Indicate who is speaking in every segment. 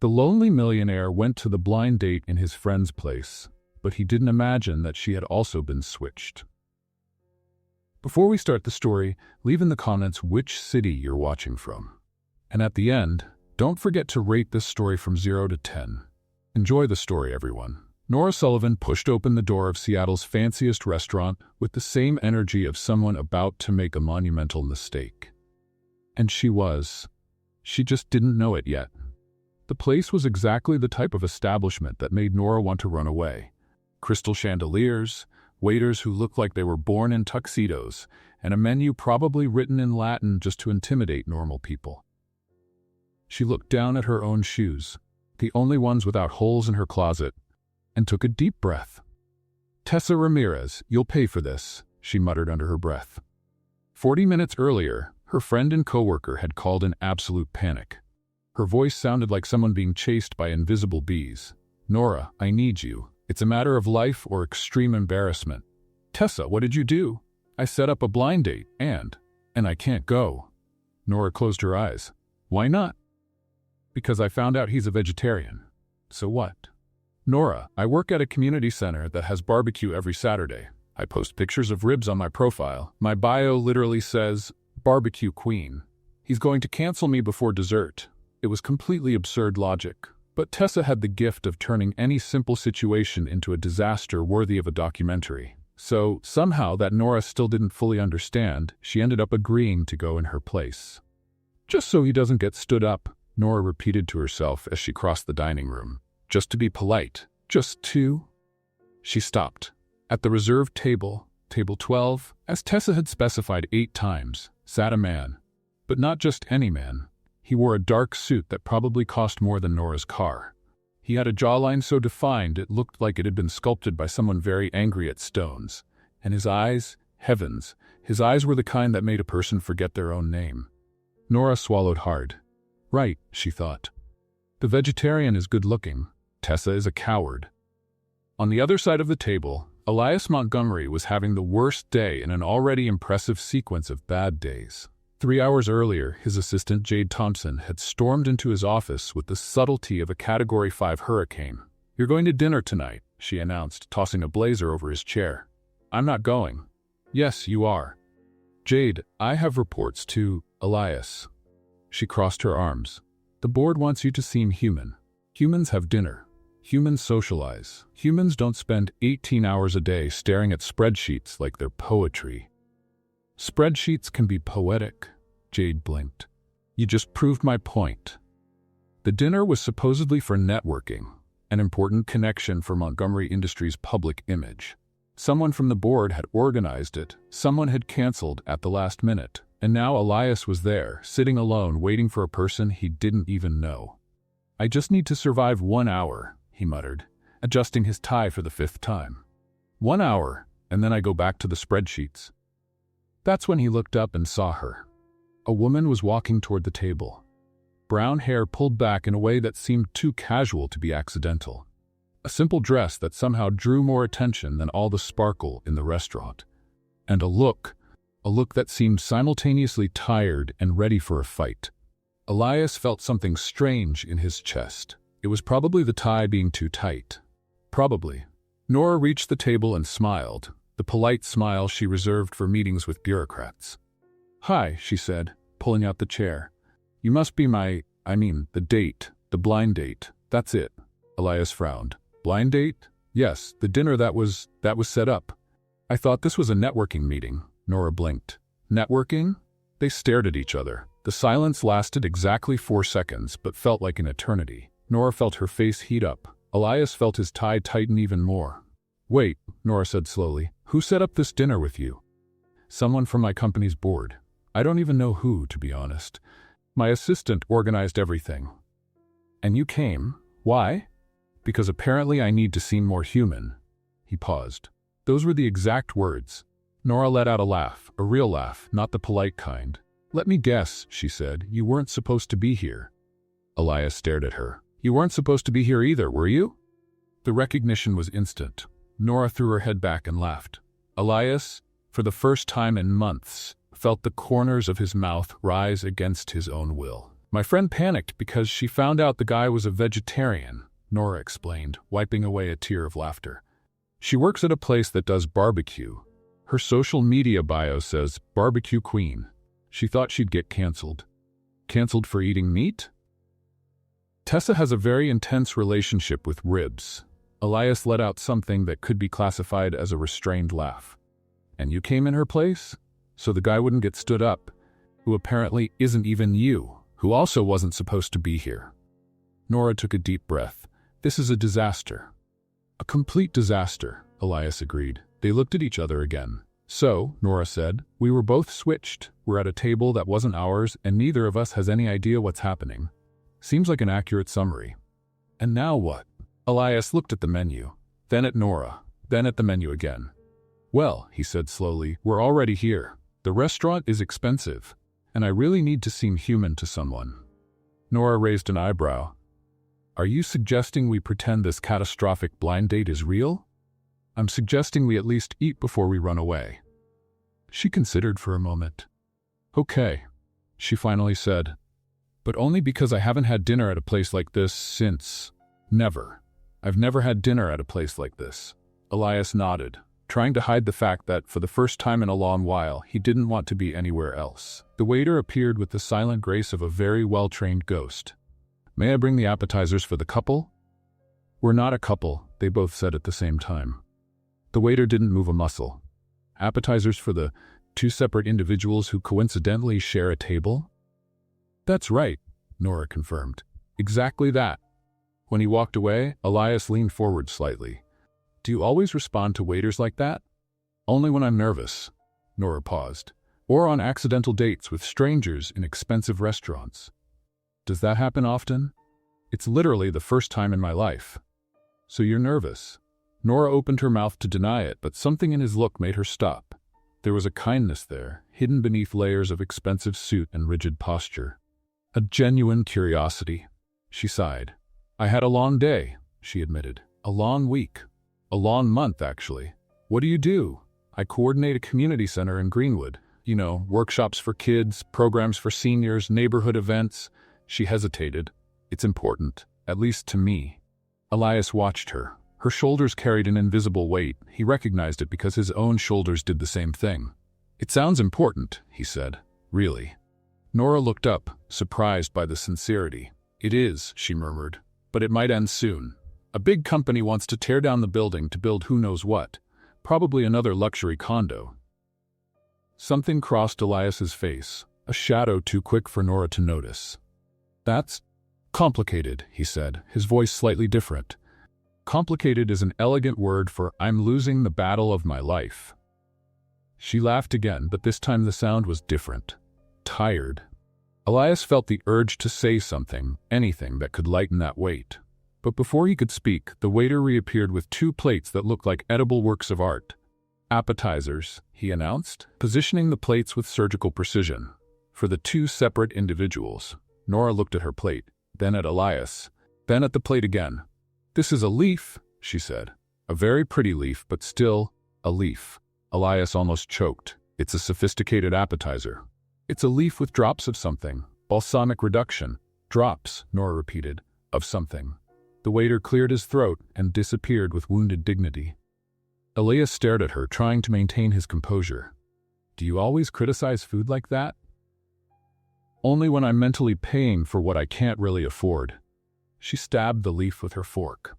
Speaker 1: The lonely millionaire went to the blind date in his friend's place, but he didn't imagine that she had also been switched. Before we start the story, leave in the comments which city you're watching from. And at the end, don't forget to rate this story from 0 to 10. Enjoy the story, everyone. Nora Sullivan pushed open the door of Seattle's fanciest restaurant with the same energy of someone about to make a monumental mistake. And she was. She just didn't know it yet. The place was exactly the type of establishment that made Nora want to run away. Crystal chandeliers, waiters who looked like they were born in tuxedos, and a menu probably written in Latin just to intimidate normal people. She looked down at her own shoes, the only ones without holes in her closet, and took a deep breath. "Tessa Ramirez, you'll pay for this," she muttered under her breath. 40 minutes earlier, her friend and coworker had called in absolute panic. Her voice sounded like someone being chased by invisible bees. "Nora, I need you. It's a matter of life or extreme embarrassment." "Tessa, what did you do?" "I set up a blind date, and I can't go." Nora closed her eyes. "Why not?" "Because I found out he's a vegetarian." "So what?" "Nora, I work at a community center that has barbecue every Saturday. I post pictures of ribs on my profile. My bio literally says, Barbecue Queen. He's going to cancel me before dessert." It was completely absurd logic. But Tessa had the gift of turning any simple situation into a disaster worthy of a documentary. So, somehow that Nora still didn't fully understand, she ended up agreeing to go in her place. "Just so he doesn't get stood up," Nora repeated to herself as she crossed the dining room. "Just to be polite. Just to—" She stopped. At the reserved table, table 12, as Tessa had specified 8 times, sat a man. But not just any man. He wore a dark suit that probably cost more than Nora's car. He had a jawline so defined it looked like it had been sculpted by someone very angry at stones. And his eyes, heavens, his eyes were the kind that made a person forget their own name. Nora swallowed hard. Right, she thought. The vegetarian is good-looking. Tessa is a coward. On the other side of the table, Elias Montgomery was having the worst day in an already impressive sequence of bad days. 3 hours earlier, his assistant Jade Thompson had stormed into his office with the subtlety of a Category 5 hurricane. "You're going to dinner tonight," she announced, tossing a blazer over his chair. "I'm not going." "Yes, you are." "Jade, I have reports to Elias." She crossed her arms. "The board wants you to seem human. Humans have dinner. Humans socialize. Humans don't spend 18 hours a day staring at spreadsheets like they're poetry." "Spreadsheets can be poetic," Jade blinked. "You just proved my point." The dinner was supposedly for networking, an important connection for Montgomery Industries' public image. Someone from the board had organized it, someone had canceled at the last minute, and now Elias was there, sitting alone, waiting for a person he didn't even know. "I just need to survive 1 hour," he muttered, adjusting his tie for the 5th time. 1 hour, and then I go back to the spreadsheets." That's when he looked up and saw her. A woman was walking toward the table. Brown hair pulled back in a way that seemed too casual to be accidental. A simple dress that somehow drew more attention than all the sparkle in the restaurant. And a look that seemed simultaneously tired and ready for a fight. Elias felt something strange in his chest. It was probably the tie being too tight. Probably. Nora reached the table and smiled, the polite smile she reserved for meetings with bureaucrats. "Hi," she said, pulling out the chair. "You must be the date, the blind date. That's it." Elias frowned. "Blind date?" "Yes, the dinner that was set up." "I thought this was a networking meeting." Nora blinked. "Networking?" They stared at each other. The silence lasted exactly 4 seconds, but felt like an eternity. Nora felt her face heat up. Elias felt his tie tighten even more. "Wait," Nora said slowly. "Who set up this dinner with you?" "Someone from my company's board. I don't even know who, to be honest. My assistant organized everything." "And you came? Why?" "Because apparently I need to seem more human." He paused. Those were the exact words. Nora let out a laugh, a real laugh, not the polite kind. "Let me guess," she said, "you weren't supposed to be here." Elias stared at her. "You weren't supposed to be here either, were you?" The recognition was instant. Nora threw her head back and laughed. Elias, for the first time in months, felt the corners of his mouth rise against his own will. My friend panicked because she found out the guy was a vegetarian, Nora explained, wiping away a tear of laughter. She works at a place that does barbecue. Her social media bio says barbecue queen. She thought she'd get canceled. Canceled for eating meat? Tessa has a very intense relationship with ribs. Elias let out something that could be classified as a restrained laugh. And you came in her place? So the guy wouldn't get stood up, who apparently isn't even you, who also wasn't supposed to be here. Nora took a deep breath. This is a disaster. A complete disaster, Elias agreed. They looked at each other again. So, Nora said, we were both switched. We're at a table that wasn't ours, and neither of us has any idea what's happening. Seems like an accurate summary. And now what? Elias looked at the menu, then at Nora, then at the menu again. Well, he said slowly, we're already here. The restaurant is expensive, and I really need to seem human to someone. Nora raised an eyebrow. Are you suggesting we pretend this catastrophic blind date is real? I'm suggesting we at least eat before we run away. She considered for a moment. Okay, she finally said, but only because I haven't had dinner at a place like this since... Never. I've never had dinner at a place like this. Elias nodded, trying to hide the fact that, for the first time in a long while, he didn't want to be anywhere else. The waiter appeared with the silent grace of a very well-trained ghost. May I bring the appetizers for the couple? We're not a couple, they both said at the same time. The waiter didn't move a muscle. Appetizers for the two separate individuals who coincidentally share a table? That's right, Nora confirmed. Exactly that. When he walked away, Elias leaned forward slightly. Do you always respond to waiters like that? Only when I'm nervous, Nora paused. Or on accidental dates with strangers in expensive restaurants. Does that happen often? It's literally the first time in my life. So you're nervous. Nora opened her mouth to deny it, but something in his look made her stop. There was a kindness there, hidden beneath layers of expensive suit and rigid posture. A genuine curiosity. She sighed. I had a long day, she admitted. A long week. A long month, actually. What do? I coordinate a community center in Greenwood. You know, workshops for kids, programs for seniors, neighborhood events. She hesitated. It's important, at least to me. Elias watched her. Her shoulders carried an invisible weight. He recognized it because his own shoulders did the same thing. It sounds important, he said. Really. Nora looked up, surprised by the sincerity. It is, she murmured. But it might end soon. A big company wants to tear down the building to build who knows what. Probably another luxury condo. Something crossed Elias's face, a shadow too quick for Nora to notice. That's complicated, he said, his voice slightly different. Complicated is an elegant word for I'm losing the battle of my life. She laughed again, but this time the sound was different. Tired. Elias felt the urge to say something, anything that could lighten that weight. But before he could speak, the waiter reappeared with 2 plates that looked like edible works of art. Appetizers, he announced, positioning the plates with surgical precision. For the 2 separate individuals. Nora looked at her plate, then at Elias, then at the plate again. This is a leaf, she said. A very pretty leaf, but still, a leaf. Elias almost choked. It's a sophisticated appetizer. It's a leaf with drops of something. Balsamic reduction. Drops, Nora repeated, of something. The waiter cleared his throat and disappeared with wounded dignity. Elias stared at her, trying to maintain his composure. Do you always criticize food like that? Only when I'm mentally paying for what I can't really afford. She stabbed the leaf with her fork.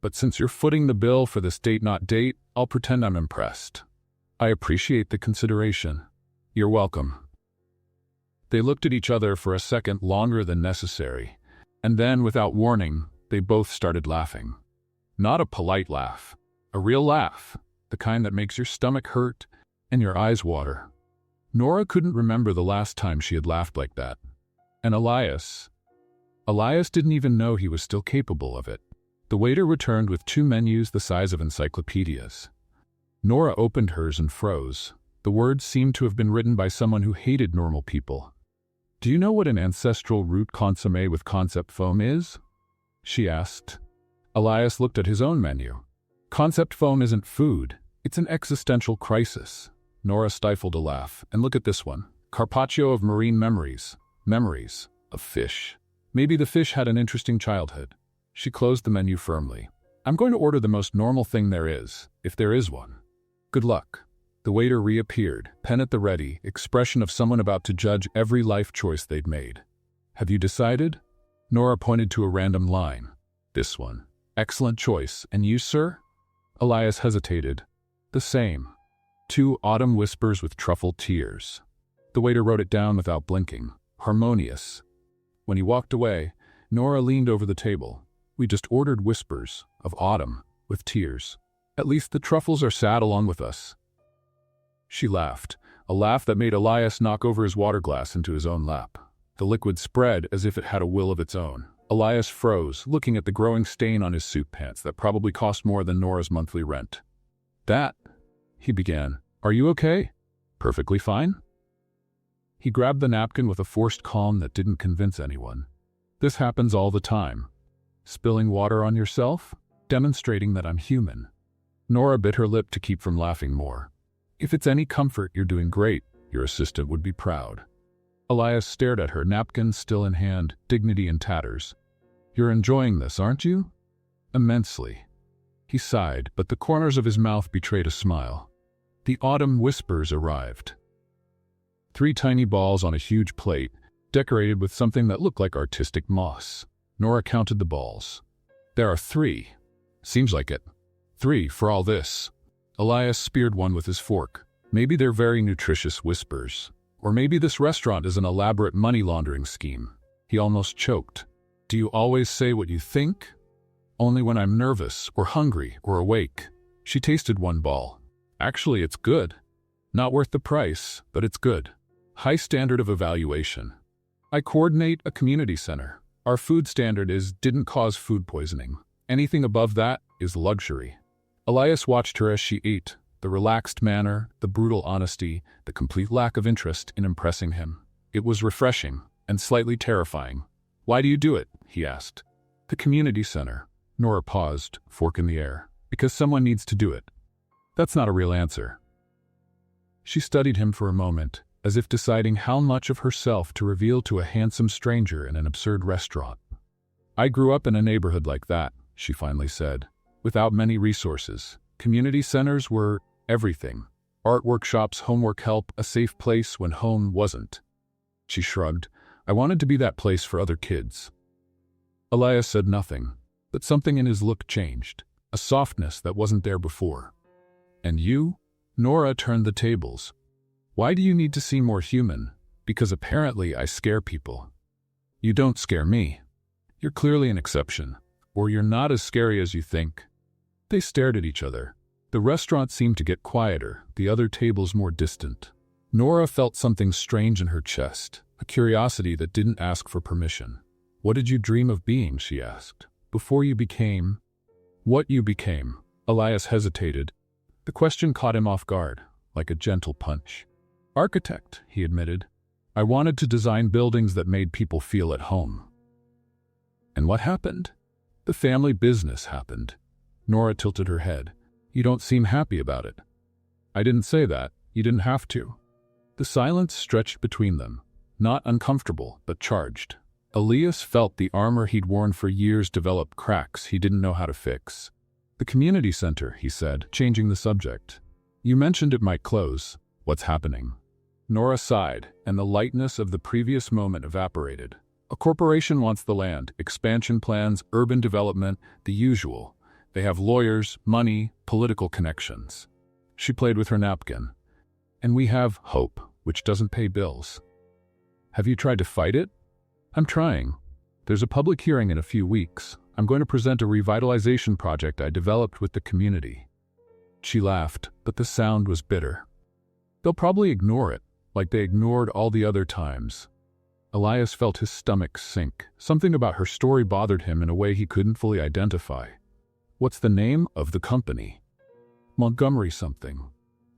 Speaker 1: But since you're footing the bill for this date not date, I'll pretend I'm impressed. I appreciate the consideration. You're welcome. They looked at each other for a second longer than necessary, and then, without warning, they both started laughing. Not a polite laugh. A real laugh. The kind that makes your stomach hurt and your eyes water. Nora couldn't remember the last time she had laughed like that. And Elias didn't even know he was still capable of it. The waiter returned with 2 menus the size of encyclopedias. Nora opened hers and froze. The words seemed to have been written by someone who hated normal people. Do you know what an ancestral root consommé with concept foam is? She asked. Elias looked at his own menu. Concept foam isn't food. It's an existential crisis. Nora stifled a laugh. And look at this one. Carpaccio of marine memories. Memories. A fish. Maybe the fish had an interesting childhood. She closed the menu firmly. I'm going to order the most normal thing there is, if there is one. Good luck. The waiter reappeared, pen at the ready, expression of someone about to judge every life choice they'd made. Have you decided? Nora pointed to a random line. This one. Excellent choice. And you, sir? Elias hesitated. The same. 2 autumn whispers with truffle tears. The waiter wrote it down without blinking. Harmonious. When he walked away, Nora leaned over the table. We just ordered whispers of autumn with tears. At least the truffles are sad along with us. She laughed, a laugh that made Elias knock over his water glass into his own lap. The liquid spread as if it had a will of its own. Elias froze, looking at the growing stain on his suit pants that probably cost more than Nora's monthly rent. That, he began. Are you okay? Perfectly fine? He grabbed the napkin with a forced calm that didn't convince anyone. This happens all the time. Spilling water on yourself? Demonstrating that I'm human. Nora bit her lip to keep from laughing more. If it's any comfort, you're doing great. Your assistant would be proud. Elias stared at her, napkin still in hand, dignity in tatters. You're enjoying this, aren't you? Immensely. He sighed, but the corners of his mouth betrayed a smile. The autumn whispers arrived. 3 tiny balls on a huge plate, decorated with something that looked like artistic moss. Nora counted the balls. There are 3. Seems like it. 3 for all this. Elias speared one with his fork. Maybe they're very nutritious whispers. Or maybe this restaurant is an elaborate money laundering scheme. He almost choked. Do you always say what you think? Only when I'm nervous, or hungry, or awake. She tasted one ball. Actually, it's good. Not worth the price, but it's good. High standard of evaluation. I coordinate a community center. Our food standard is didn't cause food poisoning. Anything above that is luxury. Elias watched her as she ate, the relaxed manner, the brutal honesty, the complete lack of interest in impressing him. It was refreshing and slightly terrifying. Why do you do it? He asked. The community center. Nora paused, fork in the air. Because someone needs to do it. That's not a real answer. She studied him for a moment, as if deciding how much of herself to reveal to a handsome stranger in an absurd restaurant. I grew up in a neighborhood like that, she finally said. Without many resources. Community centers were everything. Art workshops, homework help, a safe place when home wasn't. She shrugged. I wanted to be that place for other kids. Elias said nothing, but something in his look changed, a softness that wasn't there before. And you? Nora turned the tables. Why do you need to seem more human? Because apparently I scare people. You don't scare me. You're clearly an exception, or you're not as scary as you think. They stared at each other. The restaurant seemed to get quieter, the other tables more distant. Nora felt something strange in her chest, a curiosity that didn't ask for permission. What did you dream of being, she asked, before you became? What you became? Elias hesitated. The question caught him off guard, like a gentle punch. Architect, he admitted. I wanted to design buildings that made people feel at home. And what happened? The family business happened. Nora tilted her head. You don't seem happy about it. I didn't say that. You didn't have to. The silence stretched between them, not uncomfortable, but charged. Elias felt the armor he'd worn for years develop cracks he didn't know how to fix. The community center, he said, changing the subject. You mentioned it might close. What's happening? Nora sighed, and the lightness of the previous moment evaporated. A corporation wants the land, expansion plans, urban development, the usual. They have lawyers, money, political connections. She played with her napkin. And we have hope, which doesn't pay bills. Have you tried to fight it? I'm trying. There's a public hearing in a few weeks. I'm going to present a revitalization project I developed with the community. She laughed, but the sound was bitter. They'll probably ignore it, like they ignored all the other times. Elias felt his stomach sink. Something about her story bothered him in a way he couldn't fully identify. What's the name of the company? Montgomery something.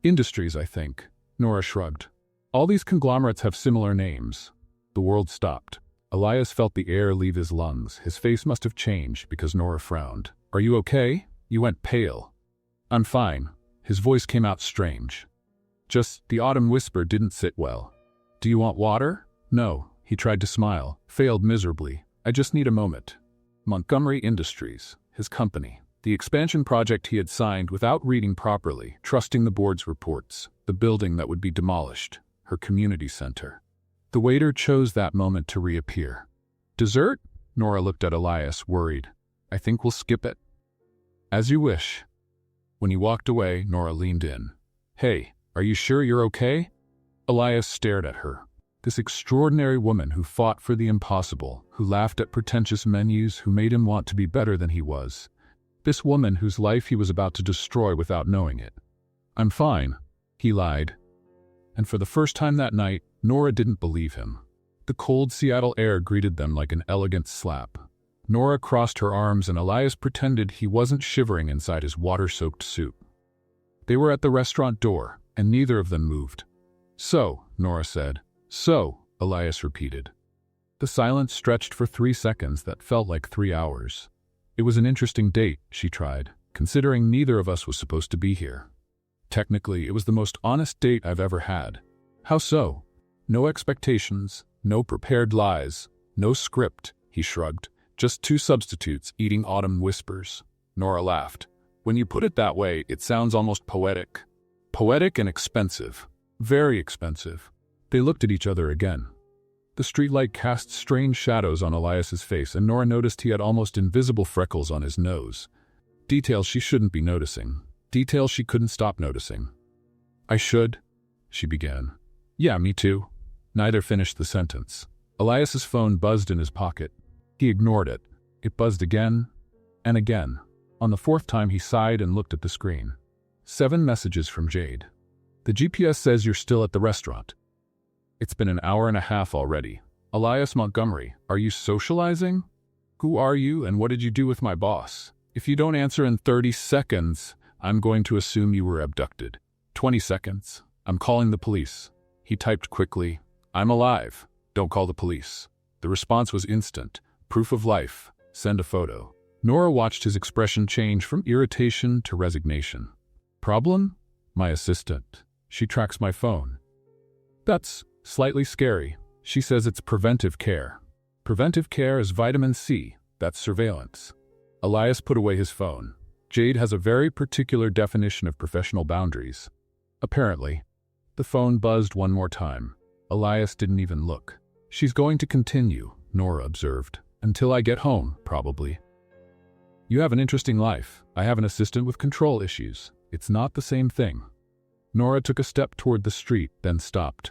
Speaker 1: Industries, I think. Nora shrugged. All these conglomerates have similar names. The world stopped. Elias felt the air leave his lungs. His face must have changed because Nora frowned. Are you okay? You went pale. I'm fine. His voice came out strange. Just the autumn whisper didn't sit well. Do you want water? No, He tried to smile, failed miserably. I just need a moment. Montgomery Industries, his company. The expansion project he had signed without reading properly, trusting the board's reports. The building that would be demolished. Her community center. The waiter chose that moment to reappear. Dessert? Nora looked at Elias, worried. I think we'll skip it. As you wish. When he walked away, Nora leaned in. Hey, are you sure you're okay? Elias stared at her. This extraordinary woman who fought for the impossible, who laughed at pretentious menus, who made him want to be better than he was. This woman whose life he was about to destroy without knowing it. I'm fine, he lied. And for the first time that night, Nora didn't believe him. The cold Seattle air greeted them like an elegant slap. Nora crossed her arms and Elias pretended he wasn't shivering inside his water-soaked suit. They were at the restaurant door, and neither of them moved. So, Nora said. So, Elias repeated. The silence stretched for 3 seconds that felt like 3 hours. It was an interesting date, she tried, considering neither of us was supposed to be here. Technically, it was the most honest date I've ever had. How so? No expectations, no prepared lies, no script, he shrugged. Just 2 substitutes eating autumn whispers. Nora laughed. When you put it that way, it sounds almost poetic. Poetic and expensive. Very expensive. They looked at each other again. The streetlight cast strange shadows on Elias's face, and Nora noticed he had almost invisible freckles on his nose. Details she shouldn't be noticing. Details she couldn't stop noticing. I should, she began. Yeah, me too. Neither finished the sentence. Elias's phone buzzed in his pocket. He ignored it. It buzzed again and again. On the 4th time he sighed and looked at the screen. 7 messages from Jade. The GPS says you're still at the restaurant. It's been an hour and a half already. Elias Montgomery, are you socializing? Who are you and what did you do with my boss? If you don't answer in 30 seconds, I'm going to assume you were abducted. 20 seconds. I'm calling the police. He typed quickly. I'm alive. Don't call the police. The response was instant. Proof of life. Send a photo. Nora watched his expression change from irritation to resignation. Problem? My assistant. She tracks my phone. That's slightly scary. She says it's preventive care. Preventive care is vitamin C. That's surveillance. Elias put away his phone. Jade has a very particular definition of professional boundaries. Apparently. The phone buzzed one more time. Elias didn't even look. She's going to continue, Nora observed. Until I get home, probably. You have an interesting life. I have an assistant with control issues. It's not the same thing. Nora took a step toward the street, then stopped.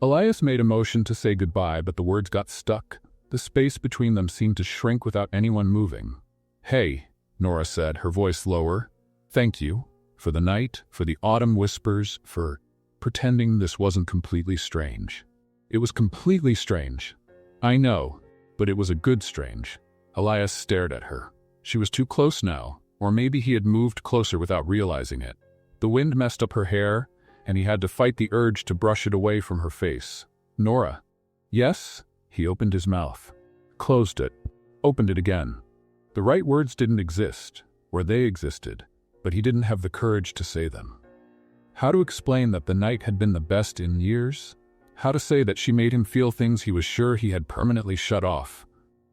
Speaker 1: Elias made a motion to say goodbye, but the words got stuck. The space between them seemed to shrink without anyone moving. Hey, Nora said, her voice lower. Thank you. For the night, for the autumn whispers, for pretending this wasn't completely strange. It was completely strange. I know, but it was a good strange. Elias stared at her. She was too close now, or maybe he had moved closer without realizing it. The wind messed up her hair, and he had to fight the urge to brush it away from her face. Nora. Yes? He opened his mouth. Closed it. Opened it again. The right words didn't exist, or they existed, but he didn't have the courage to say them. How to explain that the night had been the best in years? How to say that she made him feel things he was sure he had permanently shut off?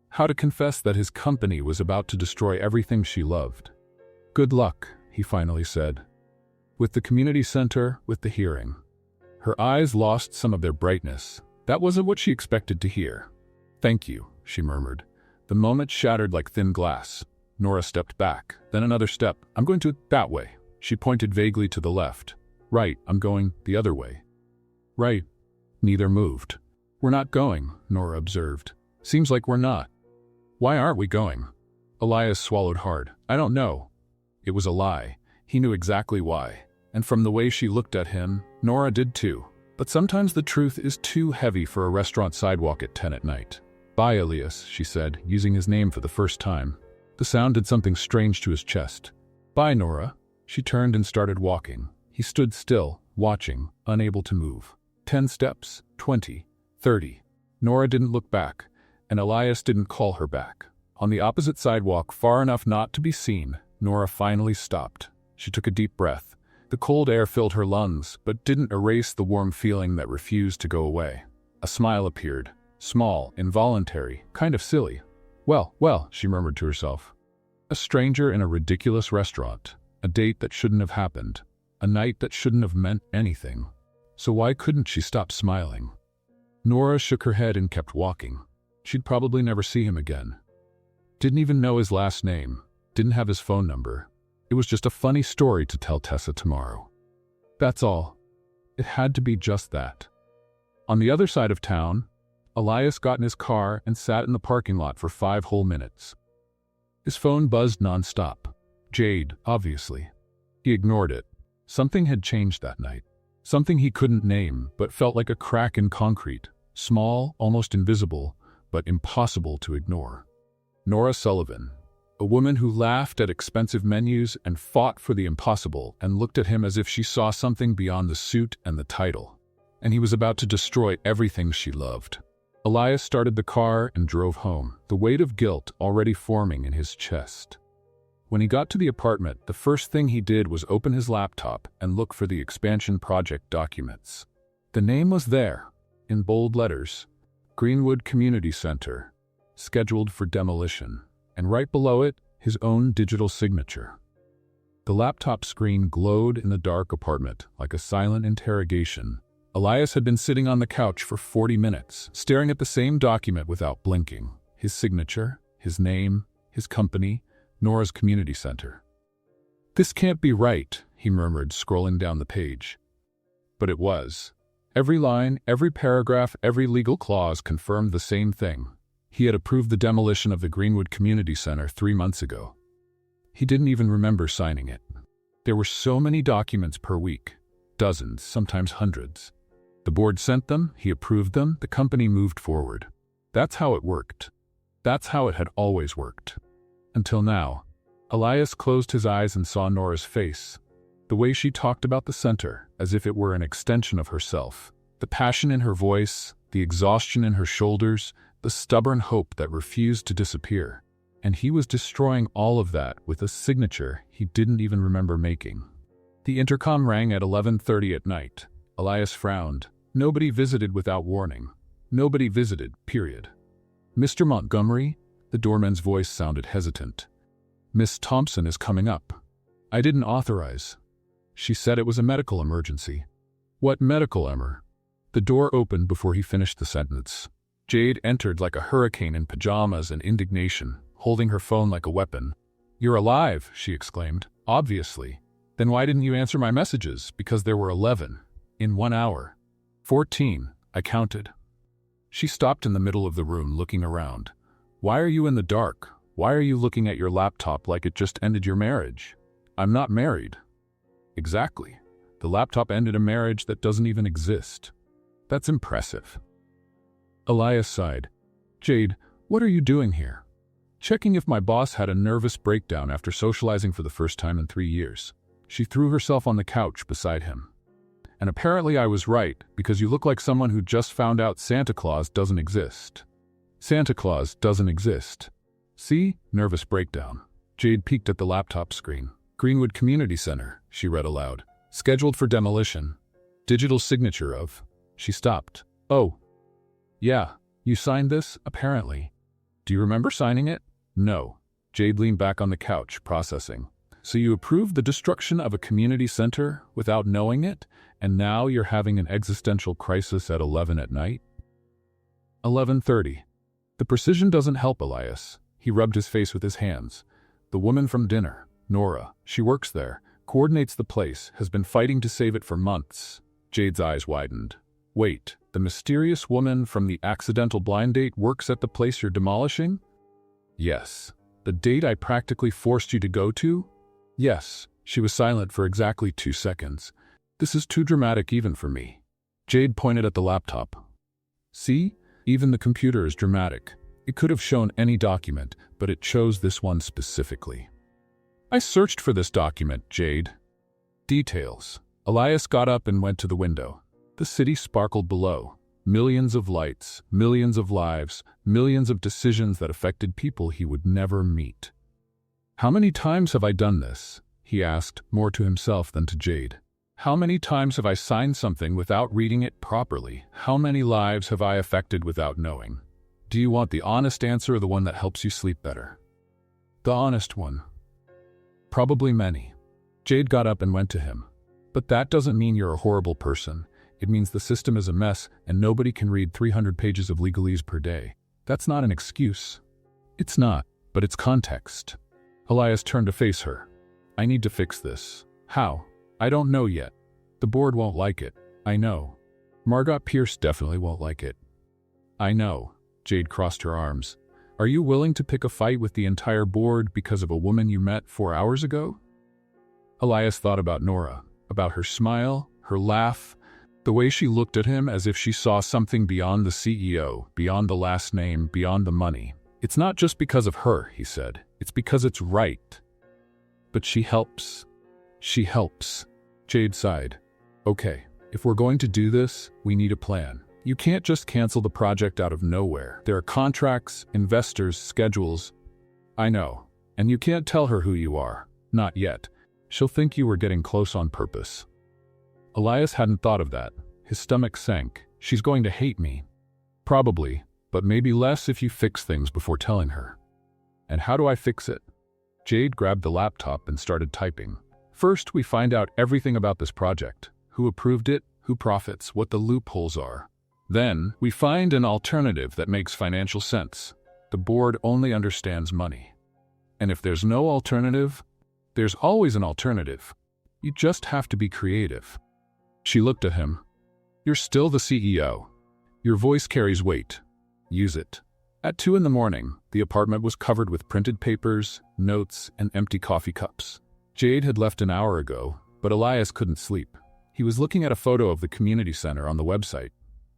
Speaker 1: How to confess that his company was about to destroy everything she loved? Good luck, he finally said. With the community center, with the hearing. Her eyes lost some of their brightness. That wasn't what she expected to hear. Thank you, she murmured. The moment shattered like thin glass. Nora stepped back, then another step. I'm going to that way. She pointed vaguely to the left. Right, I'm going the other way. Right. Neither moved. We're not going, Nora observed. Seems like we're not. Why aren't we going? Elias swallowed hard. I don't know. It was a lie. He knew exactly why. And from the way she looked at him, Nora did too. But sometimes the truth is too heavy for a restaurant sidewalk at 10 at night. Bye, Elias, she said, using his name for the first time. The sound did something strange to his chest. Bye, Nora. She turned and started walking. He stood still, watching, unable to move. 10 steps, 20, 30. Nora didn't look back, and Elias didn't call her back. On the opposite sidewalk, far enough not to be seen, Nora finally stopped. She took a deep breath. The cold air filled her lungs, but didn't erase the warm feeling that refused to go away. A smile appeared. Small, involuntary, kind of silly. Well, she murmured to herself. A stranger in a ridiculous restaurant, a date that shouldn't have happened, a night that shouldn't have meant anything. So why couldn't she stop smiling? Nora shook her head and kept walking. She'd probably never see him again. Didn't even know his last name, didn't have his phone number. It was just a funny story to tell Tessa tomorrow. That's all. It had to be just that. On the other side of town, Elias got in his car and sat in the parking lot for 5 whole minutes. His phone buzzed nonstop. Jade, obviously. He ignored it. Something had changed that night. Something he couldn't name, but felt like a crack in concrete. Small, almost invisible, but impossible to ignore. Nora Sullivan, a woman who laughed at expensive menus and fought for the impossible and looked at him as if she saw something beyond the suit and the title. And he was about to destroy everything she loved. Elias started the car and drove home, the weight of guilt already forming in his chest. When he got to the apartment, the first thing he did was open his laptop and look for the expansion project documents. The name was there, in bold letters, Greenwood Community Center, scheduled for demolition, and right below it, his own digital signature. The laptop screen glowed in the dark apartment like a silent interrogation. Elias had been sitting on the couch for 40 minutes, staring at the same document without blinking. His signature, his name, his company, Nora's community center. This can't be right, he murmured, scrolling down the page. But it was. Every line, every paragraph, every legal clause confirmed the same thing. He had approved the demolition of the Greenwood Community Center 3 months ago. He didn't even remember signing it. There were so many documents per week. Dozens, sometimes hundreds. The board sent them, he approved them, the company moved forward. That's how it worked. That's how it had always worked. Until now. Elias closed his eyes and saw Nora's face. The way she talked about the center, as if it were an extension of herself. The passion in her voice, the exhaustion in her shoulders, the stubborn hope that refused to disappear. And he was destroying all of that with a signature he didn't even remember making. The intercom rang at 11:30 at night. Elias frowned. Nobody visited without warning. Nobody visited, period. Mr. Montgomery? The doorman's voice sounded hesitant. Miss Thompson is coming up. I didn't authorize. She said it was a medical emergency. What medical, Emmer? The door opened before he finished the sentence. Jade entered like a hurricane in pajamas and indignation, holding her phone like a weapon. You're alive, she exclaimed. Obviously. Then why didn't you answer my messages? Because there were 11. In 1 hour. 14, I counted. She stopped in the middle of the room, looking around. Why are you in the dark? Why are you looking at your laptop like it just ended your marriage? I'm not married. Exactly. The laptop ended a marriage that doesn't even exist. That's impressive. Elias sighed. Jade, what are you doing here? Checking if my boss had a nervous breakdown after socializing for the first time in 3 years. She threw herself on the couch beside him. And apparently I was right, because you look like someone who just found out Santa Claus doesn't exist. Santa Claus doesn't exist. See? Nervous breakdown. Jade peeked at the laptop screen. Greenwood Community Center, she read aloud. Scheduled for demolition. Digital signature of. She stopped. Oh. Yeah, you signed this, apparently. Do you remember signing it? No. Jade leaned back on the couch, processing. So you approved the destruction of a community center without knowing it, and now you're having an existential crisis at 11 at night? 11:30. The precision doesn't help Elias. He rubbed his face with his hands. The woman from dinner, Nora, she works there, coordinates the place, has been fighting to save it for months. Jade's eyes widened. Wait, the mysterious woman from the accidental blind date works at the place you're demolishing? Yes. The date I practically forced you to go to? Yes. She was silent for exactly 2 seconds. This is too dramatic even for me. Jade pointed at the laptop. See? Even the computer is dramatic. It could have shown any document, but it chose this one specifically. I searched for this document, Jade. Details. Elias got up and went to the window. The city sparkled below. Millions of lights, millions of lives, millions of decisions that affected people he would never meet. How many times have I done this? He asked, more to himself than to Jade. How many times have I signed something without reading it properly? How many lives have I affected without knowing? Do you want the honest answer or the one that helps you sleep better? The honest one. Probably many. Jade got up and went to him. But that doesn't mean you're a horrible person. It means the system is a mess and nobody can read 300 pages of legalese per day. That's not an excuse. It's not, but it's context. Elias turned to face her. I need to fix this. How? I don't know yet. The board won't like it. I know. Margot Pierce definitely won't like it. I know. Jade crossed her arms. Are you willing to pick a fight with the entire board because of a woman you met 4 hours ago? Elias thought about Nora, about her smile, her laugh, the way she looked at him as if she saw something beyond the CEO, beyond the last name, beyond the money. It's not just because of her, he said. It's because it's right. But she helps. She helps. Jade sighed. Okay, if we're going to do this, we need a plan. You can't just cancel the project out of nowhere. There are contracts, investors, schedules. I know. And you can't tell her who you are. Not yet. She'll think you were getting close on purpose. Elias hadn't thought of that. His stomach sank. She's going to hate me. Probably, but maybe less if you fix things before telling her. And how do I fix it? Jade grabbed the laptop and started typing. First, we find out everything about this project. Who approved it, who profits, what the loopholes are. Then, we find an alternative that makes financial sense. The board only understands money. And if there's no alternative, there's always an alternative. You just have to be creative. She looked at him. You're still the CEO. Your voice carries weight. Use it. At 2 a.m, the apartment was covered with printed papers, notes, and empty coffee cups. Jade had left an hour ago, but Elias couldn't sleep. He was looking at a photo of the community center on the website.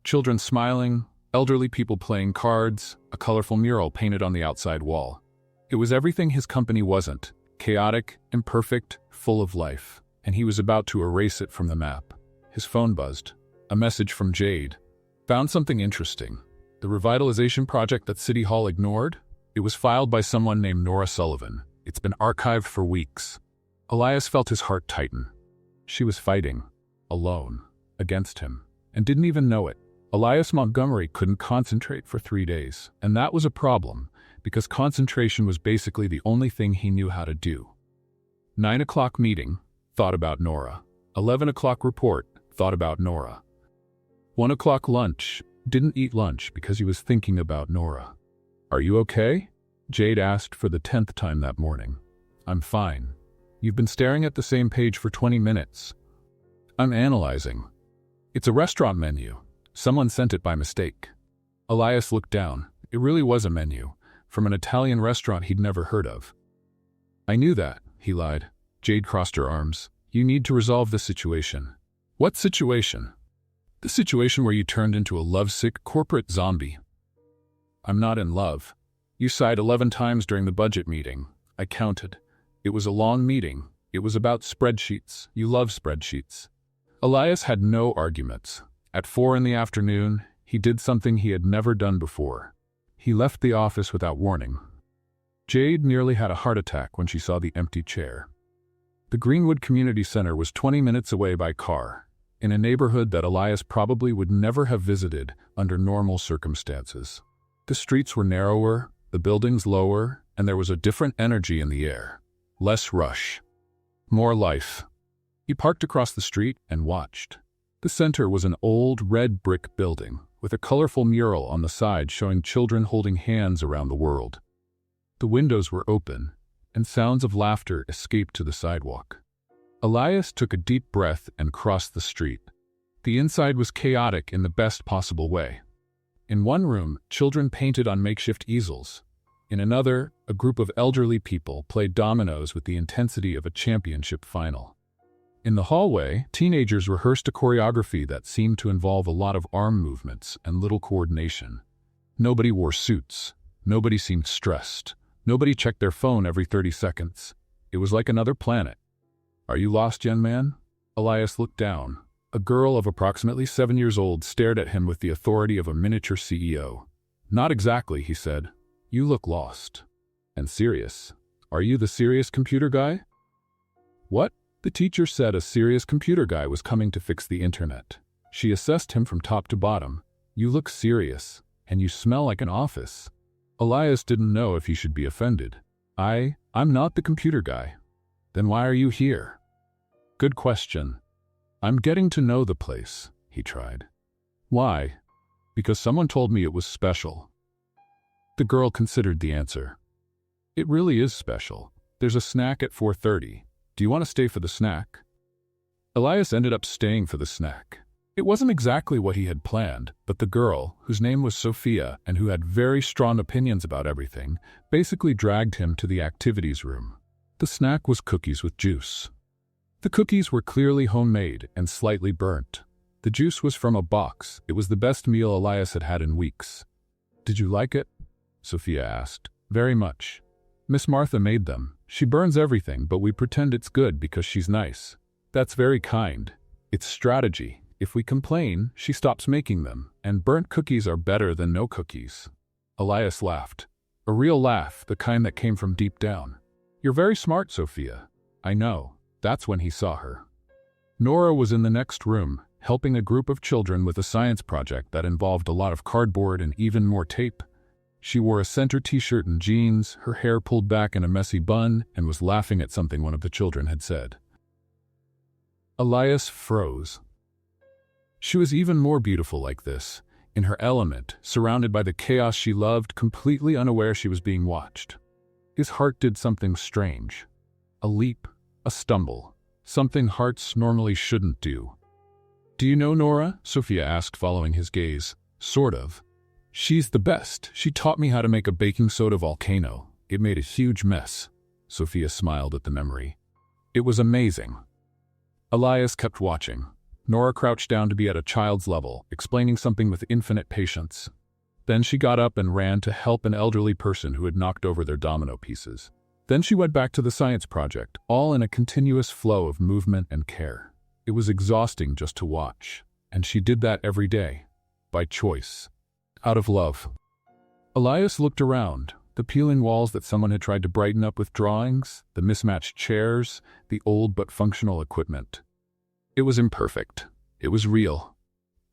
Speaker 1: Children smiling, elderly people playing cards, a colorful mural painted on the outside wall. It was everything his company wasn't. Chaotic, imperfect, full of life. And he was about to erase it from the map. His phone buzzed. A message from Jade. Found something interesting. The revitalization project that City Hall ignored? It was filed by someone named Nora Sullivan. It's been archived for weeks. Elias felt his heart tighten. She was fighting. Alone. Against him. And didn't even know it. Elias Montgomery couldn't concentrate for 3 days. And that was a problem, because concentration was basically the only thing he knew how to do. 9 o'clock meeting. Thought about Nora. 11 o'clock report. Thought about Nora. 1 o'clock lunch. Didn't eat lunch because he was thinking about Nora. Are you okay? Jade asked for the 10th time that morning. I'm fine. You've been staring at the same page for 20 minutes. I'm analyzing. It's a restaurant menu. Someone sent it by mistake. Elias looked down. It really was a menu, from an Italian restaurant he'd never heard of. I knew that, he lied. Jade crossed her arms. You need to resolve this situation. What situation? The situation where you turned into a lovesick corporate zombie. I'm not in love. You sighed 11 times during the budget meeting. I counted. It was a long meeting. It was about spreadsheets. You love spreadsheets. Elias had no arguments. At 4 p.m, he did something he had never done before. He left the office without warning. Jade nearly had a heart attack when she saw the empty chair. The Greenwood Community Center was 20 minutes away by car, in a neighborhood that Elias probably would never have visited under normal circumstances. The streets were narrower, the buildings lower, and there was a different energy in the air. Less rush. More life. He parked across the street and watched. The center was an old red brick building with a colorful mural on the side showing children holding hands around the world. The windows were open, and sounds of laughter escaped to the sidewalk. Elias took a deep breath and crossed the street. The inside was chaotic in the best possible way. In one room, children painted on makeshift easels. In another, a group of elderly people played dominoes with the intensity of a championship final. In the hallway, teenagers rehearsed a choreography that seemed to involve a lot of arm movements and little coordination. Nobody wore suits. Nobody seemed stressed. Nobody checked their phone every 30 seconds. It was like another planet. Are you lost, young man? Elias looked down. A girl of approximately 7 years old stared at him with the authority of a miniature CEO. Not exactly, he said. You look lost. And serious. Are you the serious computer guy? What? The teacher said a serious computer guy was coming to fix the internet. She assessed him from top to bottom. You look serious, and you smell like an office. Elias didn't know if he should be offended. I'm not the computer guy. Then why are you here? Good question. I'm getting to know the place, he tried. Why? Because someone told me it was special. The girl considered the answer. It really is special. There's a snack at 4:30. Do you want to stay for the snack? Elias ended up staying for the snack. It wasn't exactly what he had planned, but the girl, whose name was Sophia and who had very strong opinions about everything, basically dragged him to the activities room. The snack was cookies with juice. The cookies were clearly homemade and slightly burnt. The juice was from a box. It was the best meal Elias had had in weeks. Did you like it? Sophia asked. Very much. Miss Martha made them. She burns everything, but we pretend it's good because she's nice. That's very kind. It's strategy. If we complain, she stops making them, and burnt cookies are better than no cookies. Elias laughed. A real laugh, the kind that came from deep down. You're very smart, Sophia. I know. That's when he saw her. Nora was in the next room, helping a group of children with a science project that involved a lot of cardboard and even more tape. She wore a center t-shirt and jeans, her hair pulled back in a messy bun, and was laughing at something one of the children had said. Elias froze. She was even more beautiful like this, in her element, surrounded by the chaos she loved, completely unaware she was being watched. His heart did something strange. A leap, a stumble, something hearts normally shouldn't do. Do you know Nora? Sophia asked, following his gaze. Sort of. She's the best. She taught me how to make a baking soda volcano. It made a huge mess. Sophia smiled at the memory. It was amazing. Elias kept watching. Nora crouched down to be at a child's level, explaining something with infinite patience. Then she got up and ran to help an elderly person who had knocked over their domino pieces. Then she went back to the science project, all in a continuous flow of movement and care. It was exhausting just to watch, and she did that every day, by choice, out of love. Elias looked around, the peeling walls that someone had tried to brighten up with drawings, the mismatched chairs, the old but functional equipment. It was imperfect. It was real.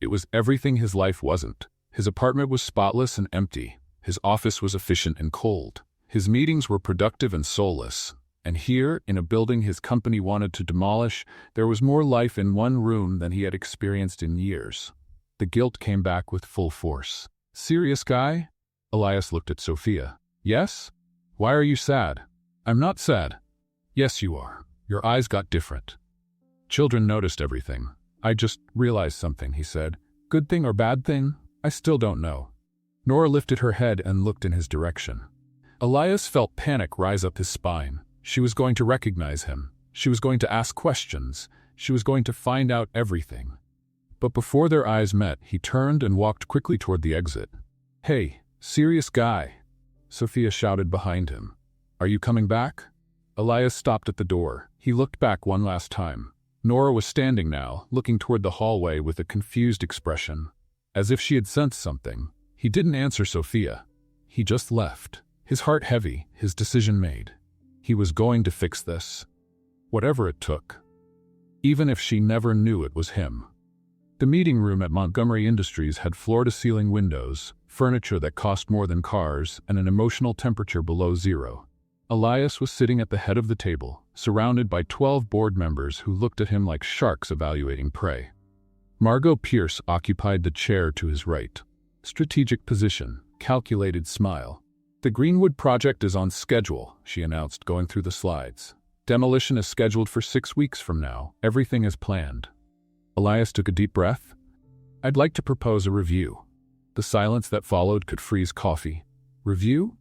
Speaker 1: It was everything his life wasn't. His apartment was spotless and empty. His office was efficient and cold. His meetings were productive and soulless. And here, in a building his company wanted to demolish, there was more life in one room than he had experienced in years. The guilt came back with full force. Serious guy? Elias looked at Sophia. Yes? Why are you sad? I'm not sad. Yes, you are. Your eyes got different. Children noticed everything. I just realized something, he said. Good thing or bad thing? I still don't know. Nora lifted her head and looked in his direction. Elias felt panic rise up his spine. She was going to recognize him. She was going to ask questions. She was going to find out everything. But before their eyes met, he turned and walked quickly toward the exit. Hey, serious guy, Sophia shouted behind him. Are you coming back? Elias stopped at the door. He looked back one last time. Nora was standing now, looking toward the hallway with a confused expression, as if she had sensed something. He didn't answer Sophia. He just left, his heart heavy, his decision made. He was going to fix this, whatever it took, even if she never knew it was him. The meeting room at Montgomery Industries had floor-to-ceiling windows, furniture that cost more than cars, and an emotional temperature below zero. Elias was sitting at the head of the table, surrounded by 12 board members who looked at him like sharks evaluating prey. Margot Pierce occupied the chair to his right. Strategic position, calculated smile. The Greenwood project is on schedule, she announced, going through the slides. Demolition is scheduled for 6 weeks from now. Everything is planned. Elias took a deep breath. I'd like to propose a review. The silence that followed could freeze coffee. Review?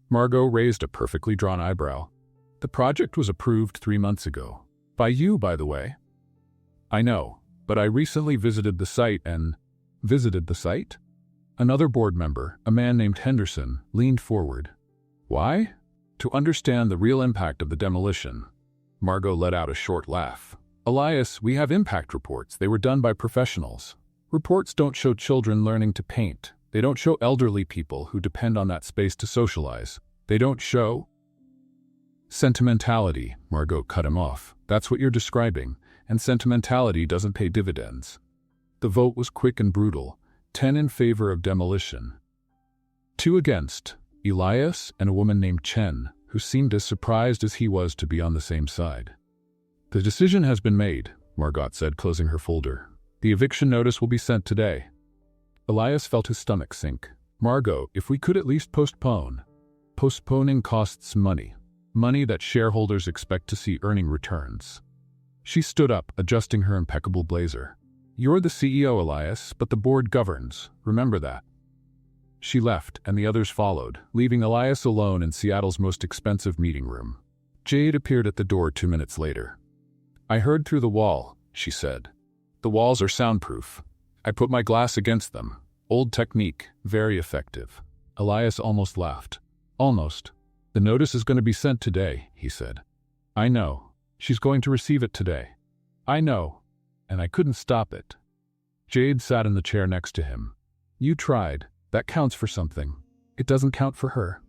Speaker 1: Margot raised a perfectly drawn eyebrow. The project was approved 3 months ago. By you, by the way. I know, but I recently visited the site and... Visited the site? Another board member, a man named Henderson, leaned forward. Why? To understand the real impact of the demolition. Margot let out a short laugh. Elias, we have impact reports. They were done by professionals. Reports don't show children learning to paint. They don't show elderly people who depend on that space to socialize. They don't show... Sentimentality, Margot cut him off. That's what you're describing, and sentimentality doesn't pay dividends. The vote was quick and brutal, 10 in favor of demolition. 2 against, Elias and a woman named Chen, who seemed as surprised as he was to be on the same side. The decision has been made, Margot said, closing her folder. The eviction notice will be sent today. Elias felt his stomach sink. Margot, if we could at least postpone. Postponing costs money. Money that shareholders expect to see earning returns. She stood up, adjusting her impeccable blazer. You're the CEO, Elias, but the board governs. Remember that. She left, and the others followed, leaving Elias alone in Seattle's most expensive meeting room. Jade appeared at the door 2 minutes later. I heard through the wall, she said. The walls are soundproof. I put my glass against them. Old technique, very effective. Elias almost laughed. Almost. The notice is going to be sent today, he said. I know. She's going to receive it today. I know. And I couldn't stop it. Jade sat in the chair next to him. You tried. That counts for something. It doesn't count for her.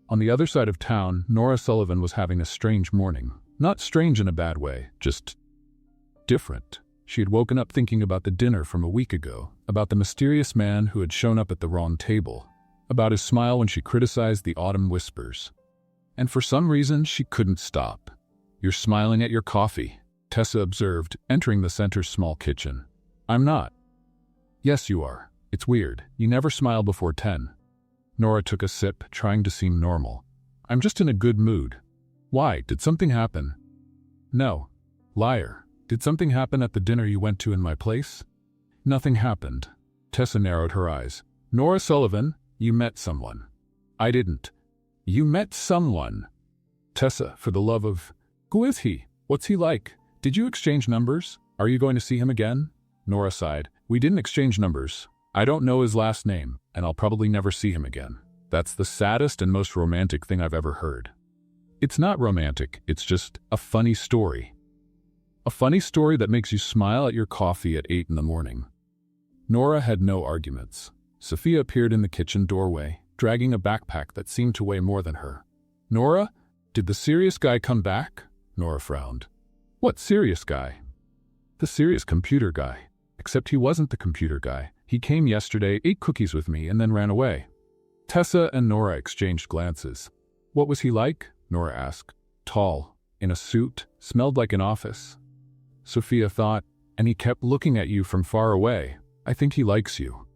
Speaker 1: On the other side of town, Nora Sullivan was having a strange morning. Not strange in a bad way, just different. She had woken up thinking about the dinner from a week ago, about the mysterious man who had shown up at the wrong table, about his smile when she criticized the autumn whispers. And for some reason, she couldn't stop. You're smiling at your coffee, Tessa observed, entering the center's small kitchen. I'm not. Yes, you are. It's weird. You never smile before 10. Nora took a sip, trying to seem normal. I'm just in a good mood. Why? Did something happen? No. Liar. Did something happen at the dinner you went to in my place? Nothing happened. Tessa narrowed her eyes. Nora Sullivan, you met someone. I didn't. You met someone. Tessa, for the love of... Who is he? What's he like? Did you exchange numbers? Are you going to see him again? Nora sighed. We didn't exchange numbers. I don't know his last name, and I'll probably never see him again. That's the saddest and most romantic thing I've ever heard. It's not romantic, it's just a funny story. A funny story that makes you smile at your coffee at 8 in the morning. Nora had no arguments. Sophia appeared in the kitchen doorway, dragging a backpack that seemed to weigh more than her. Nora, did the serious guy come back? Nora frowned. What serious guy? The serious computer guy. Except he wasn't the computer guy. He came yesterday, ate cookies with me, and then ran away. Tessa and Nora exchanged glances. What was he like? Nora asked. Tall, in a suit, smelled like an office. Sophia thought, and he kept looking at you from far away. I think he likes you.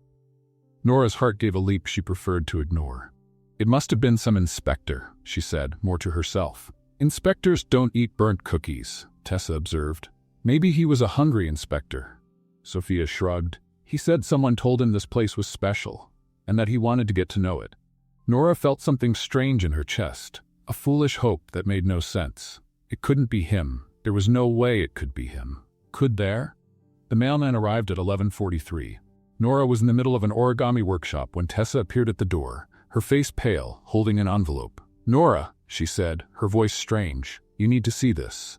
Speaker 1: Nora's heart gave a leap she preferred to ignore. It must have been some inspector, she said, more to herself. Inspectors don't eat burnt cookies, Tessa observed. Maybe he was a hungry inspector. Sophia shrugged. He said someone told him this place was special, and that he wanted to get to know it. Nora felt something strange in her chest, a foolish hope that made no sense. It couldn't be him. There was no way it could be him. Could there? The mailman arrived at 11:43. Nora was in the middle of an origami workshop when Tessa appeared at the door, her face pale, holding an envelope. Nora, she said, her voice strange, you need to see this.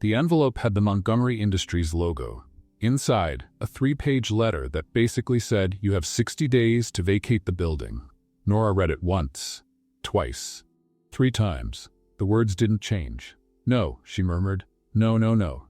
Speaker 1: The envelope had the Montgomery Industries logo. Inside, a 3-page letter that basically said you have 60 days to vacate the building. Nora read it once, twice, 3 times. The words didn't change. No, she murmured. No, no, no.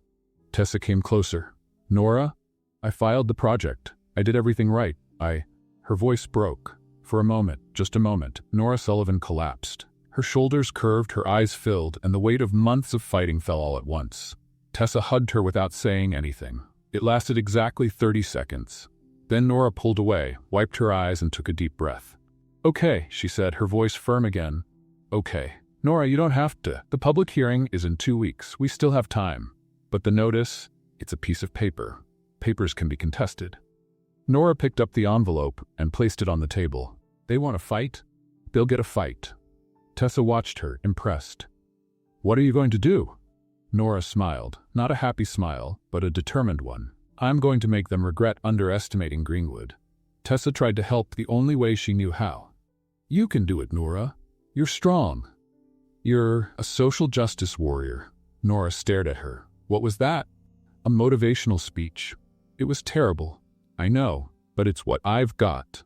Speaker 1: Tessa came closer. Nora, I filed the project. I did everything right. Her voice broke. For a moment, just a moment, Nora Sullivan collapsed. Her shoulders curved, her eyes filled, and the weight of months of fighting fell all at once. Tessa hugged her without saying anything. It lasted exactly 30 seconds. Then Nora pulled away, wiped her eyes, and took a deep breath. Okay, she said, her voice firm again. Okay. Nora, you don't have to. The public hearing is in 2 weeks. We still have time. But the notice, it's a piece of paper. Papers can be contested. Nora picked up the envelope and placed it on the table. They want a fight? They'll get a fight. Tessa watched her, impressed. What are you going to do? Nora smiled, not a happy smile, but a determined one. I'm going to make them regret underestimating Greenwood. Tessa tried to help the only way she knew how. You can do it, Nora. You're strong. You're a social justice warrior. Nora stared at her. What was that? A motivational speech. It was terrible. I know, but it's what I've got.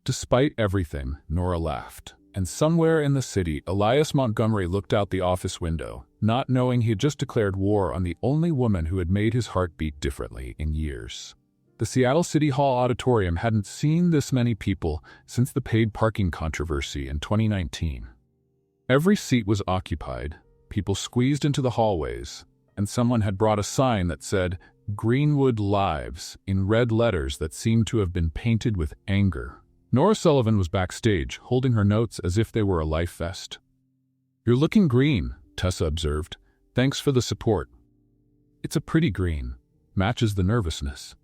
Speaker 1: Despite everything, Nora laughed. And somewhere in the city, Elias Montgomery looked out the office window, not knowing he had just declared war on the only woman who had made his heart beat differently in years. The Seattle City Hall auditorium hadn't seen this many people since the paid parking controversy in 2019. Every seat was occupied, people squeezed into the hallways, and someone had brought a sign that said, "Greenwood Lives," in red letters that seemed to have been painted with anger. Nora Sullivan was backstage, holding her notes as if they were a life vest. "You're looking green," Tessa observed. "Thanks for the support." "It's a pretty green. Matches the nervousness."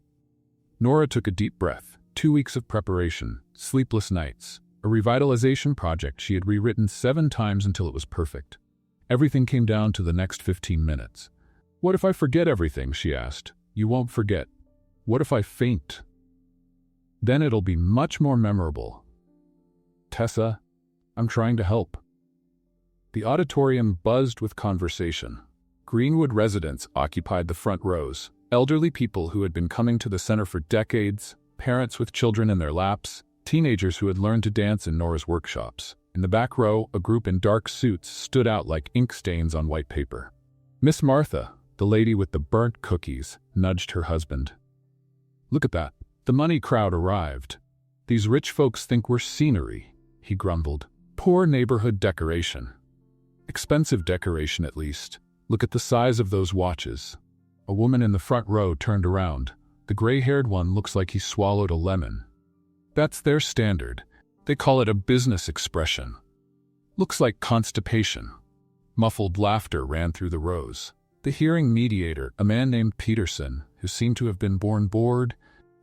Speaker 1: Nora took a deep breath. 2 weeks of preparation, sleepless nights, a revitalization project she had rewritten 7 times until it was perfect. Everything came down to the next 15 minutes. "What if I forget everything?" she asked. "You won't forget. What if I faint? Then it'll be much more memorable." "Tessa, I'm trying to help." The auditorium buzzed with conversation. Greenwood residents occupied the front rows, elderly people who had been coming to the center for decades, parents with children in their laps, teenagers who had learned to dance in Nora's workshops. In the back row, a group in dark suits stood out like ink stains on white paper. Miss Martha, the lady with the burnt cookies, nudged her husband. "Look at that. The money crowd arrived. These rich folks think we're scenery," he grumbled. "Poor neighborhood decoration. Expensive decoration, at least. Look at the size of those watches." A woman in the front row turned around. The gray-haired one looks like he swallowed a lemon. "That's their standard. They call it a business expression. Looks like constipation." Muffled laughter ran through the rows. The hearing mediator, a man named Peterson, who seemed to have been born bored,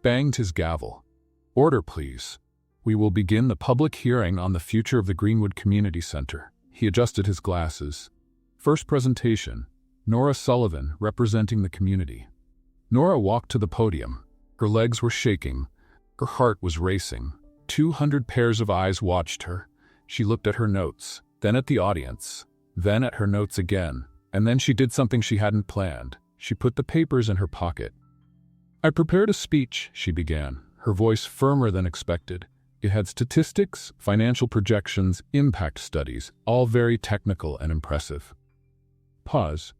Speaker 1: banged his gavel. "Order, please. We will begin the public hearing on the future of the Greenwood Community Center." He adjusted his glasses. First presentation, Nora Sullivan, representing the community. Nora walked to the podium. Her legs were shaking. Her heart was racing. 200 pairs of eyes watched her. She looked at her notes, then at the audience, then at her notes again, and then she did something she hadn't planned. She put the papers in her pocket. "I prepared a speech," she began, her voice firmer than expected. It had statistics, financial projections, impact studies, all very technical and impressive. Pause.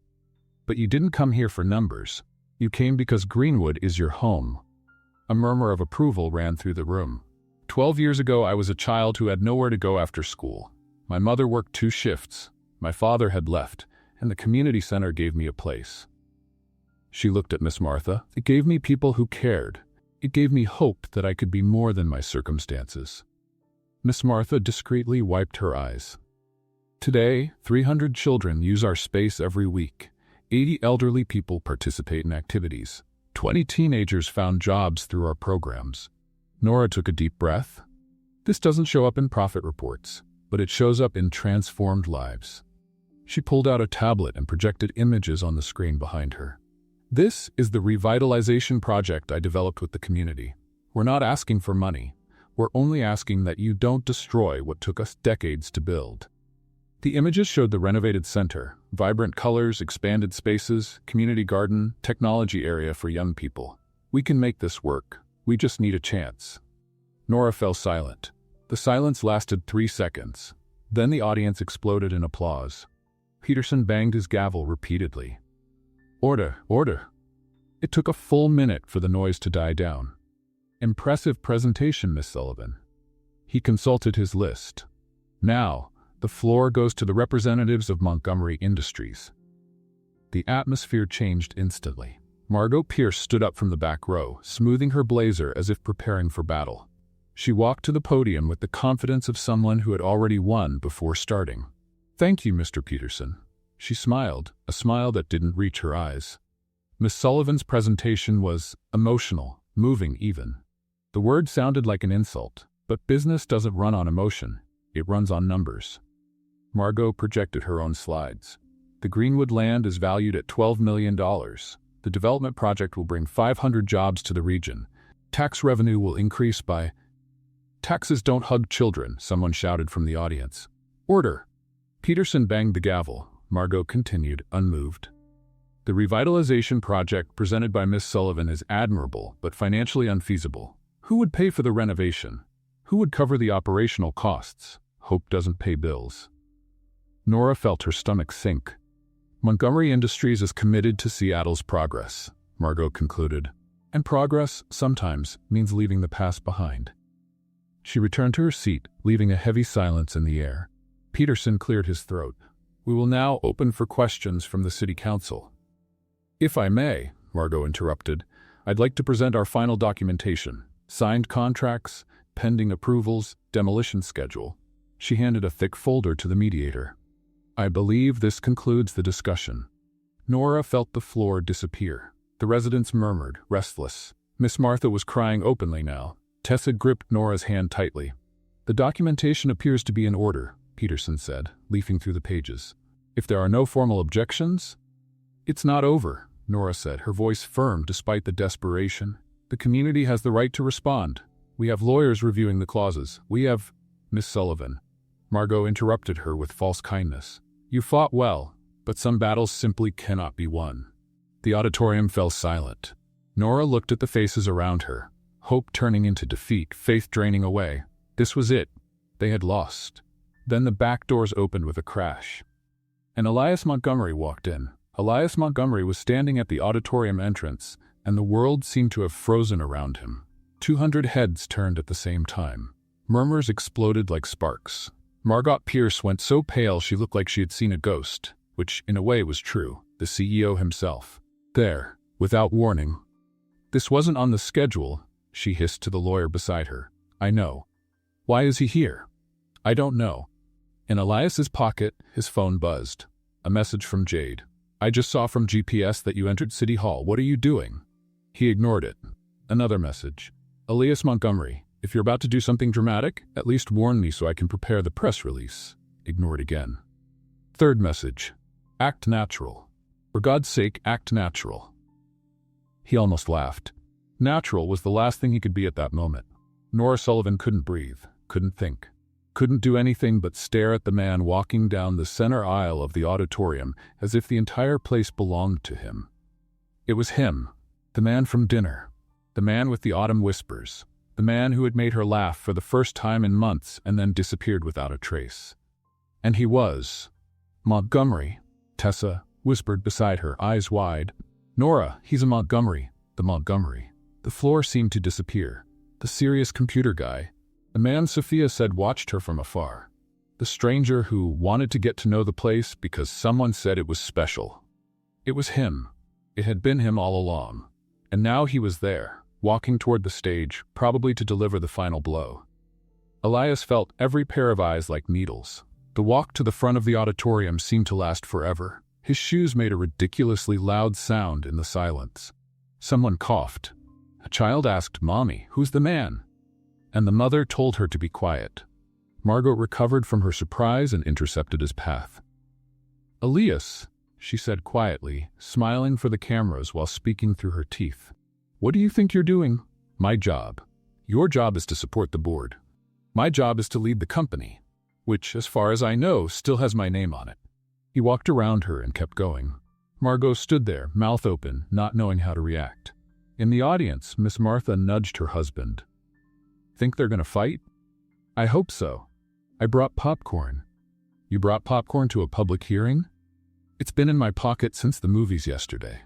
Speaker 1: "But you didn't come here for numbers. You came because Greenwood is your home." A murmur of approval ran through the room. 12 years ago, I was a child who had nowhere to go after school. My mother worked 2 shifts. My father had left, and the community center gave me a place." She looked at Miss Martha. "It gave me people who cared. It gave me hope that I could be more than my circumstances." Miss Martha discreetly wiped her eyes. "Today, 300 children use our space every week. 80 elderly people participate in activities. 20 teenagers found jobs through our programs." Nora took a deep breath. "This doesn't show up in profit reports, but it shows up in transformed lives." She pulled out a tablet and projected images on the screen behind her. "This is the revitalization project I developed with the community. We're not asking for money. We're only asking that you don't destroy what took us decades to build." The images showed the renovated center, vibrant colors, expanded spaces, community garden, technology area for young people. "We can make this work. We just need a chance." Nora fell silent. The silence lasted 3 seconds. Then the audience exploded in applause. Peterson banged his gavel repeatedly. "Order, order." It took a full minute for the noise to die down. "Impressive presentation, Miss Sullivan." He consulted his list. "Now, the floor goes to the representatives of Montgomery Industries." The atmosphere changed instantly. Margot Pierce stood up from the back row, smoothing her blazer as if preparing for battle. She walked to the podium with the confidence of someone who had already won before starting. "Thank you, Mr. Peterson." She smiled, a smile that didn't reach her eyes. Miss Sullivan's presentation was emotional, moving even. The word sounded like an insult, but business doesn't run on emotion, it runs on numbers. Margot projected her own slides. "The Greenwood land is valued at $12 million. The development project will bring 500 jobs to the region. Tax revenue will increase by—" "Taxes don't hug children," someone shouted from the audience. "Order." Peterson banged the gavel. Margot continued, unmoved. "The revitalization project presented by Miss Sullivan is admirable, but financially unfeasible. Who would pay for the renovation? Who would cover the operational costs? Hope doesn't pay bills. Nora felt her stomach sink. Montgomery Industries is committed to Seattle's progress, Margot concluded. And progress, sometimes, means leaving the past behind. She returned to her seat, leaving a heavy silence in the air. Peterson cleared his throat. We will now open for questions from the City Council. If I may, Margot interrupted, I'd like to present our final documentation. Signed contracts, pending approvals, demolition schedule. She handed a thick folder to the mediator. I believe this concludes the discussion. Nora felt the floor disappear. The residents murmured, restless. Miss Martha was crying openly now. Tessa gripped Nora's hand tightly. The documentation appears to be in order, Peterson said, leafing through the pages. If there are no formal objections? It's not over, Nora said, her voice firm despite the desperation. The community has the right to respond. We have lawyers reviewing the clauses. We have... Miss Sullivan. Margot interrupted her with false kindness. You fought well, but some battles simply cannot be won. The auditorium fell silent. Nora looked at the faces around her, hope turning into defeat, faith draining away. This was it. They had lost. Then the back doors opened with a crash. And Elias Montgomery walked in. Elias Montgomery was standing at the auditorium entrance, and the world seemed to have frozen around him. 200 heads turned at the same time. Murmurs exploded like sparks. Margot Pierce went so pale she looked like she had seen a ghost, which in a way was true, the CEO himself. There, without warning. This wasn't on the schedule, she hissed to the lawyer beside her. I know. Why is he here? I don't know. In Elias's pocket, his phone buzzed. A message from Jade. I just saw from GPS that you entered City Hall. What are you doing? He ignored it. Another message. Elias Montgomery, if you're about to do something dramatic, at least warn me so I can prepare the press release. Ignored again. Third message. Act natural. For God's sake, act natural. He almost laughed. Natural was the last thing he could be at that moment. Nora Sullivan couldn't breathe, couldn't think, couldn't do anything but stare at the man walking down the center aisle of the auditorium as if the entire place belonged to him. It was him, the man from dinner, the man with the autumn whispers, the man who had made her laugh for the first time in months and then disappeared without a trace. And he was. Montgomery, Tessa whispered beside her, eyes wide. Nora, he's a Montgomery, the Montgomery. The floor seemed to disappear. The serious computer guy, the man Sophia said watched her from afar. The stranger who wanted to get to know the place because someone said it was special. It was him. It had been him all along. And now he was there, walking toward the stage, probably to deliver the final blow. Elias felt every pair of eyes like needles. The walk to the front of the auditorium seemed to last forever. His shoes made a ridiculously loud sound in the silence. Someone coughed. A child asked, Mommy, who's the man? And the mother told her to be quiet. Margot recovered from her surprise and intercepted his path. Elias, she said quietly, smiling for the cameras while speaking through her teeth. What do you think you're doing? My job. Your job is to support the board. My job is to lead the company, which, as far as I know, still has my name on it. He walked around her and kept going. Margot stood there, mouth open, not knowing how to react. In the audience, Miss Martha nudged her husband. Think they're gonna fight? I hope so. I brought popcorn. You brought popcorn to a public hearing? It's been in my pocket since the movies yesterday.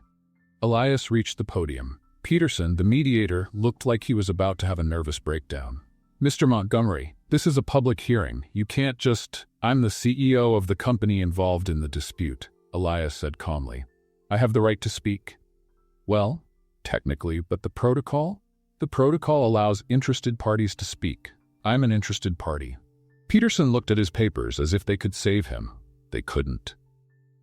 Speaker 1: Elias reached the podium. Peterson, the mediator, looked like he was about to have a nervous breakdown. Mr. Montgomery, this is a public hearing. You can't just... I'm the CEO of the company involved in the dispute, Elias said calmly. I have the right to speak. Well, technically, but the protocol? The protocol allows interested parties to speak. I'm an interested party. Peterson looked at his papers as if they could save him. They couldn't.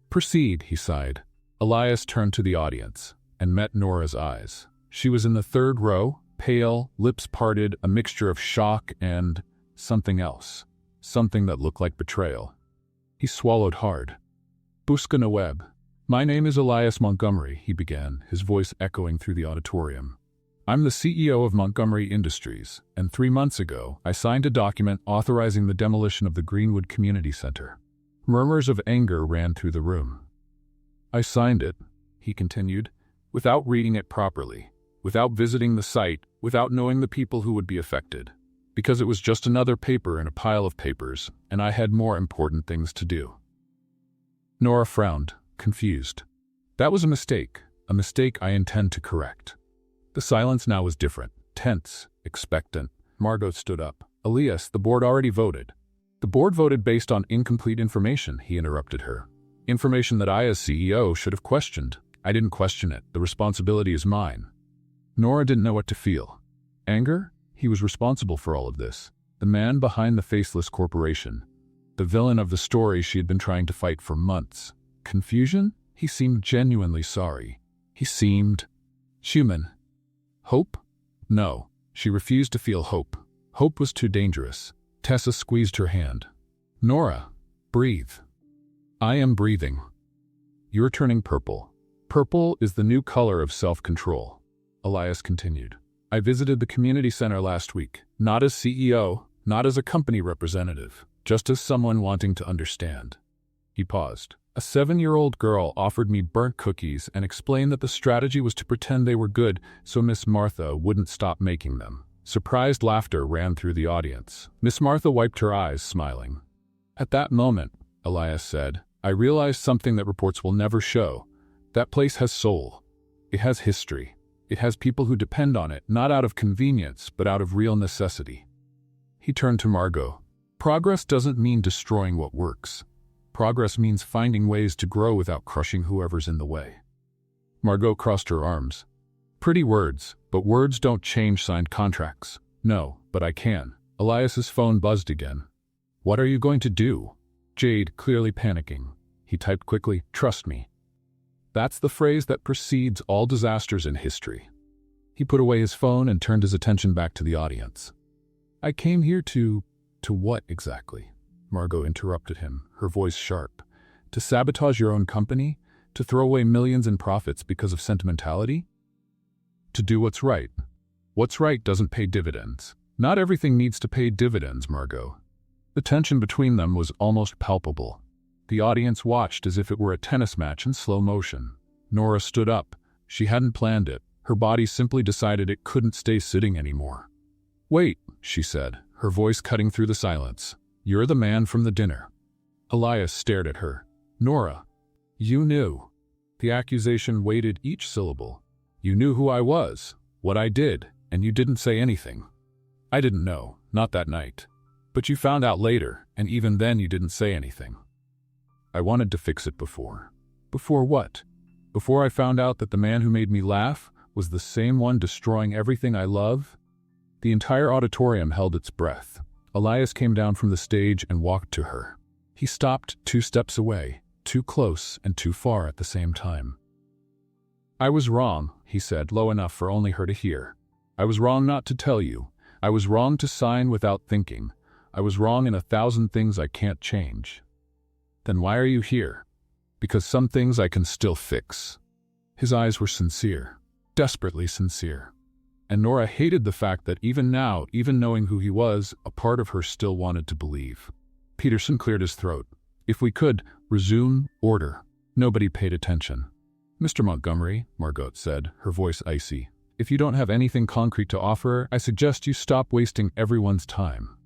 Speaker 1: Proceed, he sighed. Elias turned to the audience and met Nora's eyes. She was in the third row, pale, lips parted, a mixture of shock and something else. Something that looked like betrayal. He swallowed hard. Busca na web. My name is Elias Montgomery, he began, his voice echoing through the auditorium. I'm the CEO of Montgomery Industries, and 3 months ago, I signed a document authorizing the demolition of the Greenwood Community Center. Murmurs of anger ran through the room. I signed it, he continued, without reading it properly, without visiting the site, without knowing the people who would be affected. Because it was just another paper in a pile of papers, and I had more important things to do. Nora frowned, confused. That was a mistake I intend to correct. The silence now was different, tense, expectant. Margot stood up. Elias, the board already voted. The board voted based on incomplete information, he interrupted her. Information that I, as CEO, should have questioned. I didn't question it. The responsibility is mine. Nora didn't know what to feel. Anger? He was responsible for all of this. The man behind the faceless corporation. The villain of the story she had been trying to fight for months. Confusion? He seemed genuinely sorry. He seemed human. Hope? No. She refused to feel hope. Hope was too dangerous. Tessa squeezed her hand. Nora, breathe. I am breathing. You're turning purple. Purple is the new color of self-control. Elias continued. I visited the community center last week, not as CEO, not as a company representative, just as someone wanting to understand. He paused. A 7-year-old girl offered me burnt cookies and explained that the strategy was to pretend they were good so Miss Martha wouldn't stop making them. Surprised laughter ran through the audience. Miss Martha wiped her eyes, smiling. At that moment, Elias said, I realized something that reports will never show. That place has soul. It has history. It has people who depend on it, not out of convenience, but out of real necessity. He turned to Margot. Progress doesn't mean destroying what works. Progress means finding ways to grow without crushing whoever's in the way. Margot crossed her arms. Pretty words, but words don't change signed contracts. No, but I can. Elias's phone buzzed again. What are you going to do? Jade, clearly panicking. He typed quickly, trust me. That's the phrase that precedes all disasters in history. He put away his phone and turned his attention back to the audience. I came here to what exactly? Margot interrupted him, her voice sharp. To sabotage your own company? To throw away millions in profits because of sentimentality? To do what's right. What's right doesn't pay dividends. Not everything needs to pay dividends, Margot. The tension between them was almost palpable. The audience watched as if it were a tennis match in slow motion. Nora stood up. She hadn't planned it. Her body simply decided it couldn't stay sitting anymore. Wait, she said, her voice cutting through the silence. You're the man from the dinner. Elias stared at her. Nora, you knew. The accusation weighted each syllable. You knew who I was, what I did, and you didn't say anything. I didn't know, not that night. But you found out later, and even then you didn't say anything. I wanted to fix it before. Before what? Before I found out that the man who made me laugh was the same one destroying everything I love? The entire auditorium held its breath. Elias came down from the stage and walked to her. He stopped 2 steps away, too close and too far at the same time. I was wrong, he said, low enough for only her to hear. I was wrong not to tell you. I was wrong to sign without thinking. I was wrong in 1,000 things I can't change. Then why are you here? Because some things I can still fix. His eyes were sincere, desperately sincere. And Nora hated the fact that even now, even knowing who he was, a part of her still wanted to believe. Peterson cleared his throat. If we could, resume order. Nobody paid attention. Mr. Montgomery, Margot said, her voice icy. If you don't have anything concrete to offer, I suggest you stop wasting everyone's time.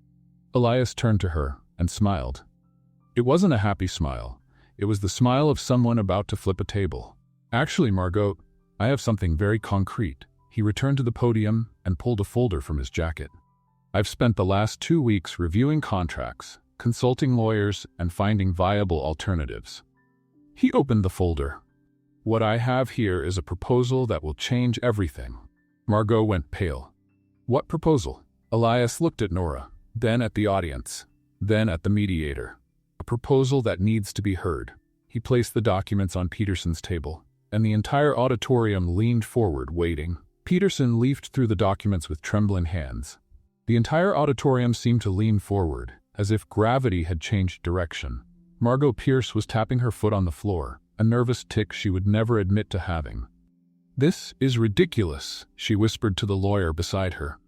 Speaker 1: Elias turned to her and smiled. It wasn't a happy smile. It was the smile of someone about to flip a table. Actually, Margot, I have something very concrete. He returned to the podium and pulled a folder from his jacket. I've spent the last 2 weeks reviewing contracts, consulting lawyers, and finding viable alternatives. He opened the folder. What I have here is a proposal that will change everything. Margot went pale. What proposal? Elias looked at Nora, then at the audience, then at the mediator. A proposal that needs to be heard. He placed the documents on Peterson's table, and the entire auditorium leaned forward, waiting. Peterson leafed through the documents with trembling hands. The entire auditorium seemed to lean forward, as if gravity had changed direction. Margot Pierce was tapping her foot on the floor, a nervous tic she would never admit to having. This is ridiculous, she whispered to the lawyer beside her.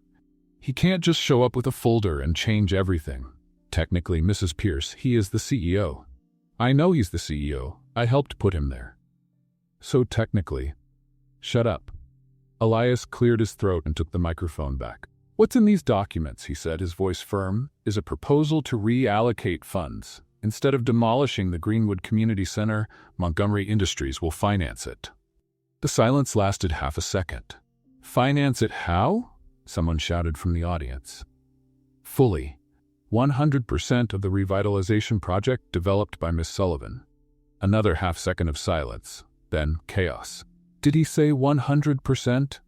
Speaker 1: He can't just show up with a folder and change everything. Technically, Mrs. Pierce, he is the CEO. I know he's the CEO. I helped put him there. So technically. Shut up. Elias cleared his throat and took the microphone back. "What's in these documents," he said, his voice firm, "is a proposal to reallocate funds. Instead of demolishing the Greenwood Community Center, Montgomery Industries will finance it." The silence lasted half a second. "Finance it how?" someone shouted from the audience. "Fully. 100% of the revitalization project developed by Miss Sullivan." Another half-second of silence, then chaos. "Did he say 100%?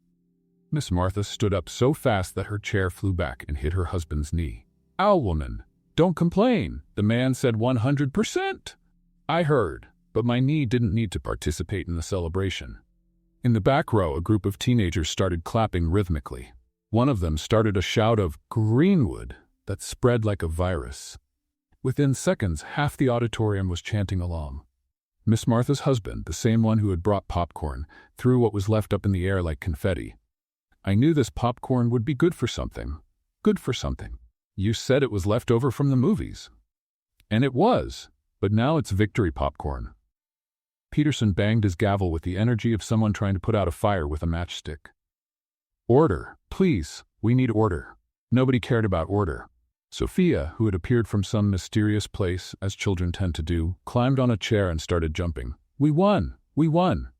Speaker 1: Miss Martha stood up so fast that her chair flew back and hit her husband's knee. "Ow, woman, don't complain. The man said 100%. I heard, but my knee didn't need to participate in the celebration." In the back row, a group of teenagers started clapping rhythmically. One of them started a shout of "Greenwood" that spread like a virus. Within seconds, half the auditorium was chanting along. Miss Martha's husband, the same one who had brought popcorn, threw what was left up in the air like confetti. "I knew this popcorn would be good for something. Good for something. You said it was left over from the movies." "And it was, but now it's victory popcorn." Peterson banged his gavel with the energy of someone trying to put out a fire with a matchstick. "Order, please, we need order." Nobody cared about order. Sophia, who had appeared from some mysterious place, as children tend to do, climbed on a chair and started jumping. "We won! We won!"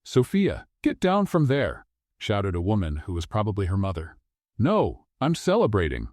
Speaker 1: "Sophia, get down from there!" shouted a woman who was probably her mother. "No, I'm celebrating."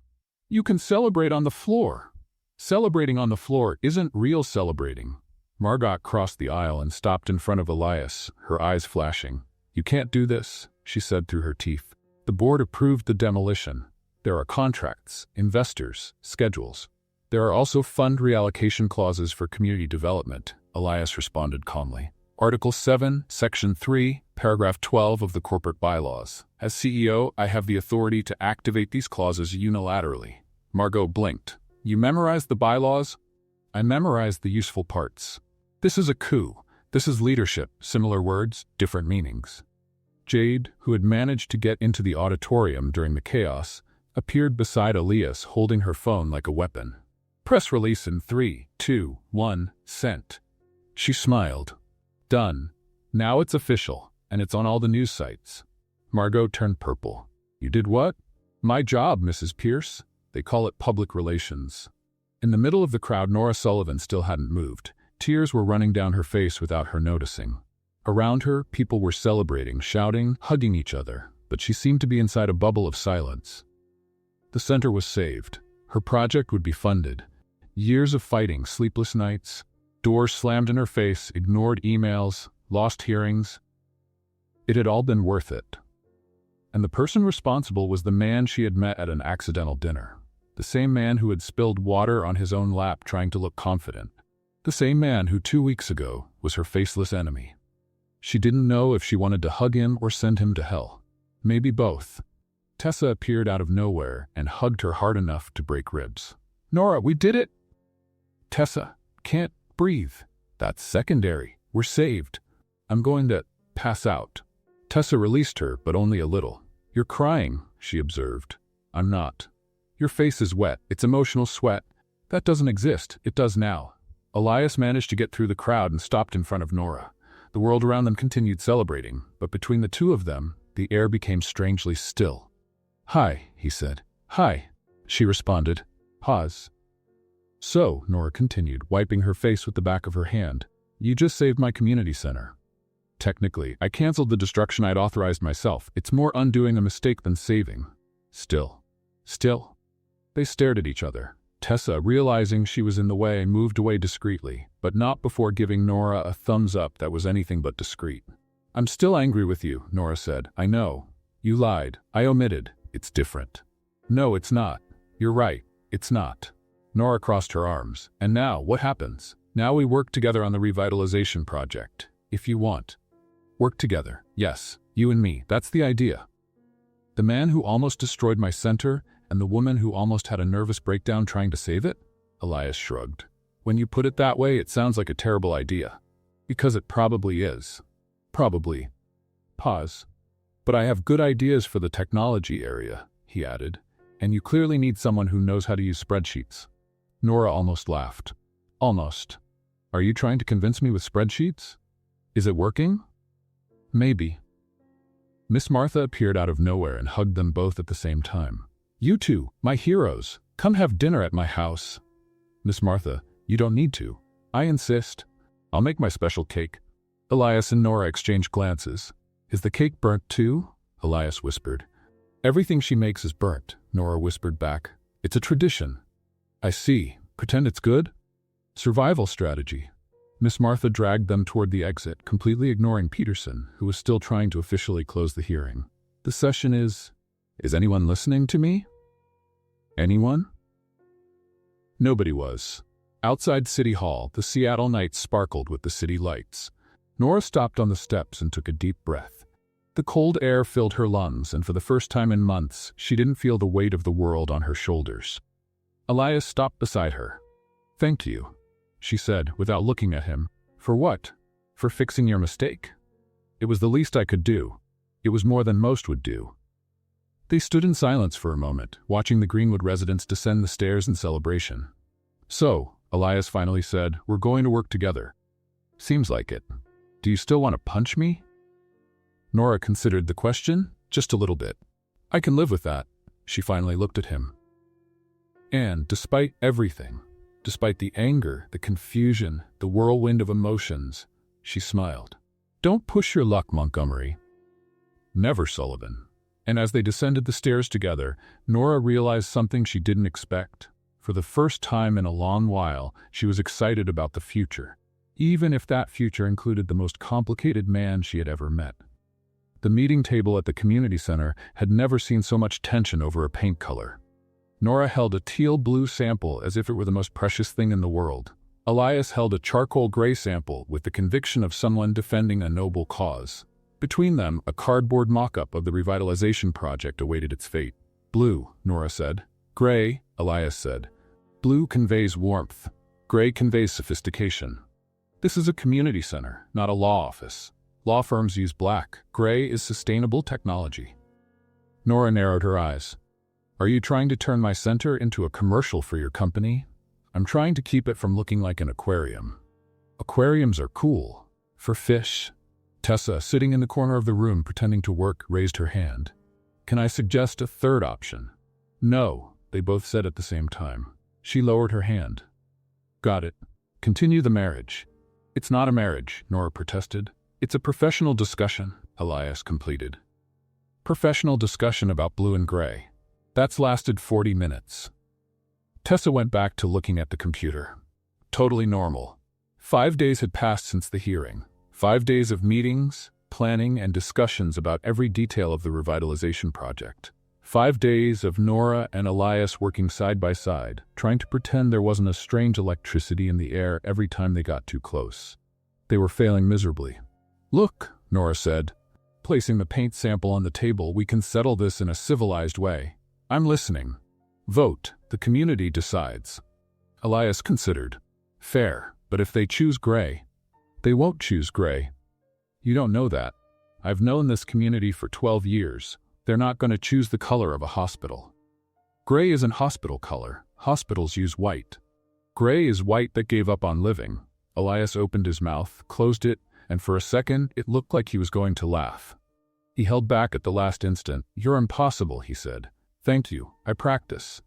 Speaker 1: "You can celebrate on the floor." "Celebrating on the floor isn't real celebrating." Margot crossed the aisle and stopped in front of Elias, her eyes flashing. "You can't do this," she said through her teeth. "The board approved the demolition. There are contracts, investors, schedules. There are also fund reallocation clauses for community development," Elias responded calmly. "Article 7, Section 3, Paragraph 12 of the corporate bylaws. As CEO, I have the authority to activate these clauses unilaterally." Margot blinked. "You memorized the bylaws?" "I memorized the useful parts." "This is a coup. This is leadership. Similar words, different meanings." Jade, who had managed to get into the auditorium during the chaos, appeared beside Elias holding her phone like a weapon. "Press release in 3, 2, 1, sent." She smiled. "Done. Now it's official, and it's on all the news sites." Margot turned purple. "You did what?" "My job, Mrs. Pierce. They call it public relations." In the middle of the crowd, Nora Sullivan still hadn't moved. Tears were running down her face without her noticing. Around her, people were celebrating, shouting, hugging each other, but she seemed to be inside a bubble of silence. The center was saved. Her project would be funded. Years of fighting, sleepless nights, doors slammed in her face, ignored emails, lost hearings. It had all been worth it. And the person responsible was the man she had met at an accidental dinner. The same man who had spilled water on his own lap trying to look confident. The same man who 2 weeks ago was her faceless enemy. She didn't know if she wanted to hug him or send him to hell. Maybe both. Tessa appeared out of nowhere and hugged her hard enough to break ribs. "Nora, we did it!" "Tessa, can't breathe." "That's secondary. We're saved." "I'm going to pass out." Tessa released her, but only a little. "You're crying," she observed. "I'm not." "Your face is wet. It's emotional sweat." "That doesn't exist. It does now." Elias managed to get through the crowd and stopped in front of Nora. The world around them continued celebrating, but between the two of them, the air became strangely still. "Hi," he said. "Hi," she responded. Pause. "So," Nora continued, wiping her face with the back of her hand, "you just saved my community center." "Technically, I canceled the destruction I'd authorized myself. It's more undoing a mistake than saving." Still. They stared at each other. Tessa, realizing she was in the way, moved away discreetly, but not before giving Nora a thumbs up that was anything but discreet. "I'm still angry with you," Nora said. "I know. You lied. I omitted. It's different." "No, it's not. You're right. It's not." Nora crossed her arms. "And now, what happens? Now we work together on the revitalization project. If you want. Work together. Yes, you and me. That's the idea." "The man who almost destroyed my center, and the woman who almost had a nervous breakdown trying to save it?" Elias shrugged. "When you put it that way, it sounds like a terrible idea." "Because it probably is." "Probably." Pause. "But I have good ideas for the technology area," he added. "And you clearly need someone who knows how to use spreadsheets." Nora almost laughed. "Almost. Are you trying to convince me with spreadsheets? Is it working?" "Maybe." Miss Martha appeared out of nowhere and hugged them both at the same time. "You two, my heroes, come have dinner at my house." "Miss Martha, you don't need to. I insist. I'll make my special cake." Elias and Nora exchanged glances. "Is the cake burnt too?" Elias whispered. "Everything she makes is burnt," Nora whispered back. "It's a tradition." "I see. Pretend it's good?" "Survival strategy." Miss Martha dragged them toward the exit, completely ignoring Peterson, who was still trying to officially close the hearing. "The session is anyone listening to me?" Anyone? Nobody was. Outside City Hall, the Seattle night sparkled with the city lights. Nora stopped on the steps and took a deep breath. The cold air filled her lungs, and for the first time in months, she didn't feel the weight of the world on her shoulders. Elias stopped beside her. "Thank you," she said, without looking at him. "For what? For fixing your mistake?" "It was the least I could do. It was more than most would do." They stood in silence for a moment, watching the Greenwood residents descend the stairs in celebration. "So," Elias finally said, "we're going to work together." "Seems like it. Do you still want to punch me?" Nora considered the question, just a little bit. "I can live with that." She finally looked at him. And despite everything, despite the anger, the confusion, the whirlwind of emotions, she smiled. "Don't push your luck, Montgomery." "Never, Sullivan." And as they descended the stairs together, Nora realized something she didn't expect. For the first time in a long while, she was excited about the future, even if that future included the most complicated man she had ever met. The meeting table at the community center had never seen so much tension over a paint color. Nora held a teal-blue sample as if it were the most precious thing in the world. Elias held a charcoal gray sample with the conviction of someone defending a noble cause. Between them, a cardboard mock-up of the revitalization project awaited its fate. "Blue," Nora said. "Gray," Elias said. "Blue conveys warmth. Gray conveys sophistication. This is a community center, not a law office. Law firms use black. Gray is sustainable technology." Nora narrowed her eyes. "Are you trying to turn my center into a commercial for your company?" "I'm trying to keep it from looking like an aquarium." "Aquariums are cool. For fish." Tessa, sitting in the corner of the room pretending to work, raised her hand. "Can I suggest a third option?" "No," they both said at the same time. She lowered her hand. "Got it. Continue the marriage." "It's not a marriage," Nora protested. "It's a professional discussion," Elias completed. "Professional discussion about blue and gray. That's lasted 40 minutes. Tessa went back to looking at the computer. Totally normal. 5 days had passed since the hearing. 5 days of meetings, planning, and discussions about every detail of the revitalization project. 5 days of Nora and Elias working side by side, trying to pretend there wasn't a strange electricity in the air every time they got too close. They were failing miserably. "Look," Nora said, placing the paint sample on the table, "we can settle this in a civilized way." "I'm listening." "Vote. The community decides." Elias considered. "Fair, but if they choose gray..." "They won't choose gray." "You don't know that. I've known this community for 12 years. They're not going to choose the color of a hospital. Gray isn't hospital color. Hospitals use white. Gray is white that gave up on living." Elias opened his mouth, closed it, and for a second it looked like he was going to laugh. He held back at the last instant. "You're impossible," he said. "Thank you. I practice."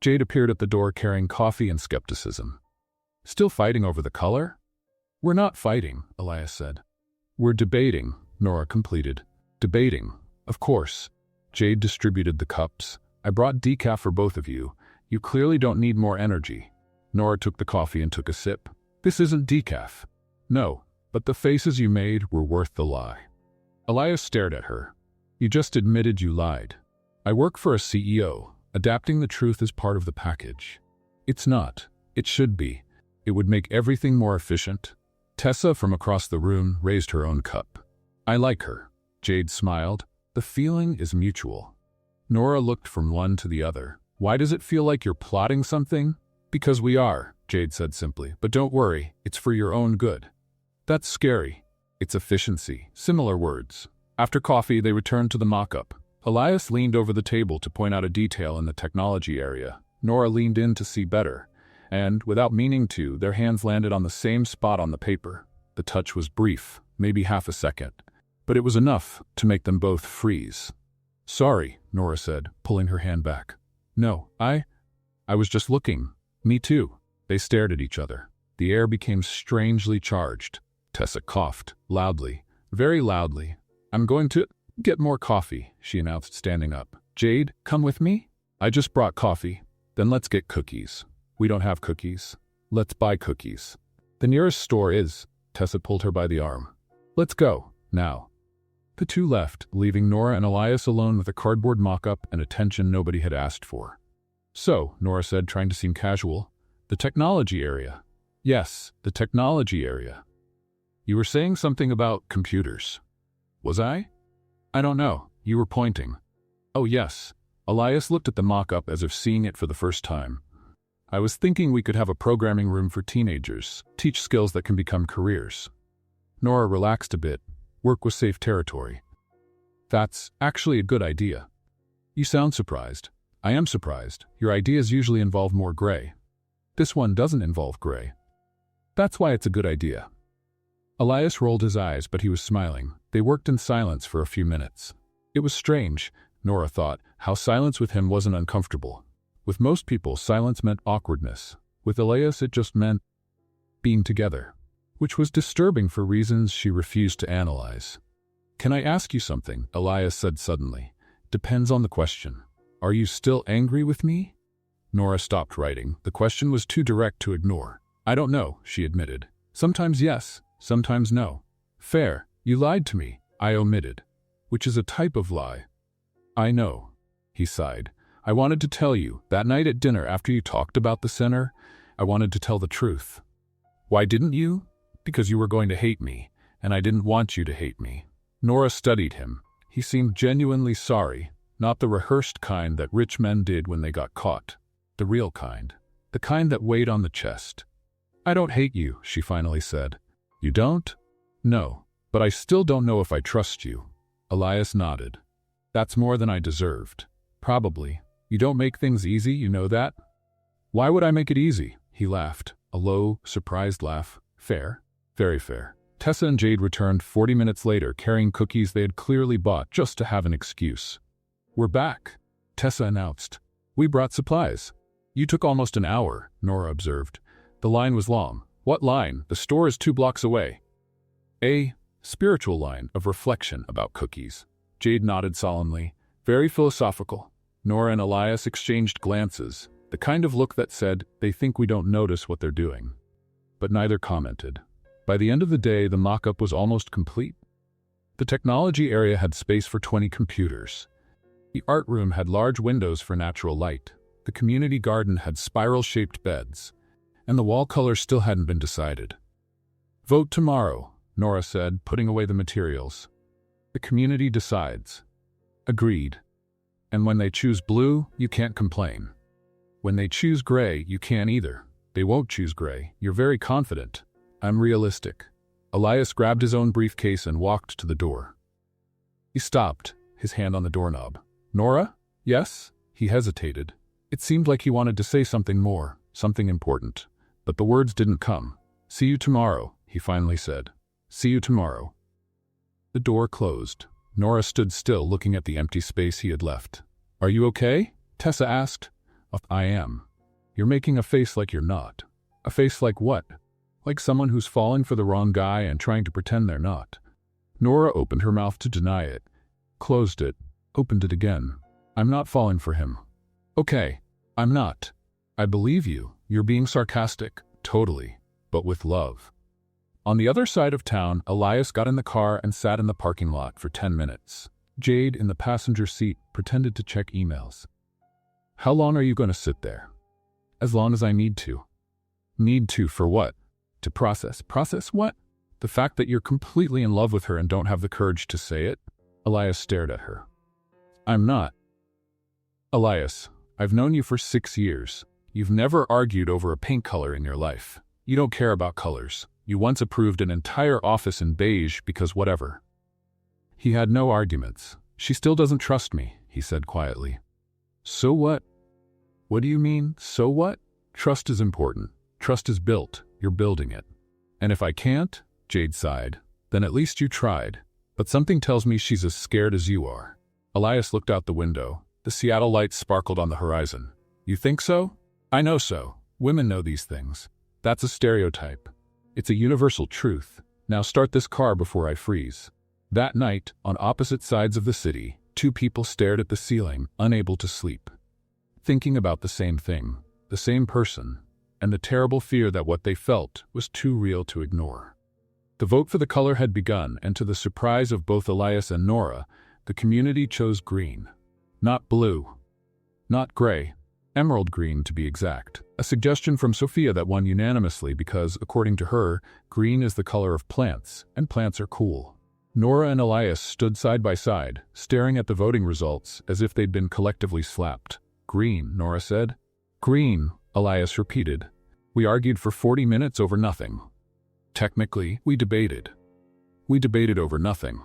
Speaker 1: Jade appeared at the door carrying coffee and skepticism. "Still fighting over the color?" "We're not fighting," Elias said. "We're debating," Nora completed. "Debating. Of course." Jade distributed the cups. "I brought decaf for both of you. You clearly don't need more energy." Nora took the coffee and took a sip. "This isn't decaf." "No, but the faces you made were worth the lie." Elias stared at her. "You just admitted you lied." "I work for a CEO. Adapting the truth is part of the package." "It's not. It should be. It would make everything more efficient." Tessa, from across the room, raised her own cup. "I like her." Jade smiled. "The feeling is mutual." Nora looked from one to the other. "Why does it feel like you're plotting something?" "Because we are," Jade said simply. "But don't worry, it's for your own good." "That's scary." "It's efficiency." Similar words. After coffee, they returned to the mock-up. Elias leaned over the table to point out a detail in the technology area. Nora leaned in to see better, and, without meaning to, their hands landed on the same spot on the paper. The touch was brief, maybe half a second. but it was enough to make them both freeze. "Sorry," Nora said, pulling her hand back. "No, I was just looking." "Me too." They stared at each other. The air became strangely charged. Tessa coughed, loudly, very loudly. "I'm going to get more coffee," she announced, standing up. "Jade, come with me?" "I just brought coffee." "Then let's get cookies." "We don't have cookies." "Let's buy cookies." "The nearest store is." Tessa pulled her by the arm. "Let's go, now." The two left, leaving Nora and Elias alone with a cardboard mock-up and attention nobody had asked for. "So," Nora said, trying to seem casual, "the technology area." "Yes, the technology area." "You were saying something about computers." "Was I?" "I don't know. You were pointing." "Oh, yes." Elias looked at the mock-up as if seeing it for the first time. "I was thinking we could have a programming room for teenagers, teach skills that can become careers." Nora relaxed a bit. Work was safe territory. "That's actually a good idea." "You sound surprised." "I am surprised. Your ideas usually involve more gray." "This one doesn't involve gray." "That's why it's a good idea." Elias rolled his eyes, but he was smiling. They worked in silence for a few minutes. It was strange, Nora thought, how silence with him wasn't uncomfortable. With most people, silence meant awkwardness. With Elias, it just meant being together, which was disturbing for reasons she refused to analyze. "Can I ask you something?" Elias said suddenly. "Depends on the question. Are you still angry with me?" Nora stopped writing. The question was too direct to ignore. "I don't know," she admitted. "Sometimes yes, sometimes no." "Fair. You lied to me." "I omitted." "Which is a type of lie." "I know." He sighed. "I wanted to tell you, that night at dinner after you talked about the center, I wanted to tell the truth." "Why didn't you?" "Because you were going to hate me, and I didn't want you to hate me." Nora studied him. He seemed genuinely sorry, not the rehearsed kind that rich men did when they got caught. The real kind. The kind that weighed on the chest. "I don't hate you," she finally said. "You don't?" "No. But I still don't know if I trust you." Elias nodded. "That's more than I deserved." "Probably. You don't make things easy, you know that?" "Why would I make it easy?" He laughed, a low, surprised laugh. "Fair. Very fair." Tessa and Jade returned 40 minutes later, carrying cookies they had clearly bought just to have an excuse. "We're back," Tessa announced. "We brought supplies." "You took almost an hour," Nora observed. "The line was long." "What line? The store is 2 blocks away." "A spiritual line of reflection about cookies." Jade nodded solemnly. "Very philosophical." Nora and Elias exchanged glances, the kind of look that said, they think we don't notice what they're doing. But neither commented. By the end of the day, the mock-up was almost complete. The technology area had space for 20 computers. The art room had large windows for natural light. The community garden had spiral-shaped beds. And the wall color still hadn't been decided. "Vote tomorrow," Nora said, putting away the materials. "The community decides." "Agreed. And when they choose blue, you can't complain. When they choose gray, you can't either." "They won't choose gray. You're very confident." "I'm realistic." Elias grabbed his own briefcase and walked to the door. He stopped, his hand on the doorknob. "Nora?" "Yes?" He hesitated. It seemed like he wanted to say something more, something important. But the words didn't come. "See you tomorrow," he finally said. "See you tomorrow." The door closed. Nora stood still, looking at the empty space he had left. "Are you okay?" Tessa asked. "I am." "You're making a face like you're not." "A face like what?" "Like someone who's falling for the wrong guy and trying to pretend they're not." Nora opened her mouth to deny it, closed it, opened it again. "I'm not falling for him." "Okay, I'm not." "I believe you. You're being sarcastic." "Totally. But with love." On the other side of town, Elias got in the car and sat in the parking lot for 10 minutes. Jade, in the passenger seat, pretended to check emails. "How long are you going to sit there?" "As long as I need to." "Need to for what?" "To process." "Process what?" "The fact that you're completely in love with her and don't have the courage to say it." Elias stared at her. "I'm not." "Elias, I've known you for 6 years. You've never argued over a paint color in your life. You don't care about colors. You once approved an entire office in beige because whatever." He had no arguments. "She still doesn't trust me," he said quietly. "So what?" "What do you mean, so what?" "Trust is important. Trust is built. You're building it." "And if I can't?" Jade sighed. "Then at least you tried." But something tells me she's as scared as you are. Elias looked out the window. The Seattle lights sparkled on the horizon. You think so? I know so. Women know these things. That's a stereotype. It's a universal truth. Now start this car before I freeze. That night, on opposite sides of the city, two people stared at the ceiling, unable to sleep. Thinking about the same thing, the same person, and the terrible fear that what they felt was too real to ignore. The vote for the color had begun, and to the surprise of both Elias and Nora, the community chose green. Not blue. Not gray. Emerald green, to be exact. A suggestion from Sophia that won unanimously because, according to her, green is the color of plants, and plants are cool. Nora and Elias stood side by side, staring at the voting results as if they'd been collectively slapped. Green, Nora said. Green, Elias repeated. We argued for 40 minutes over nothing. Technically, we debated. We debated over nothing.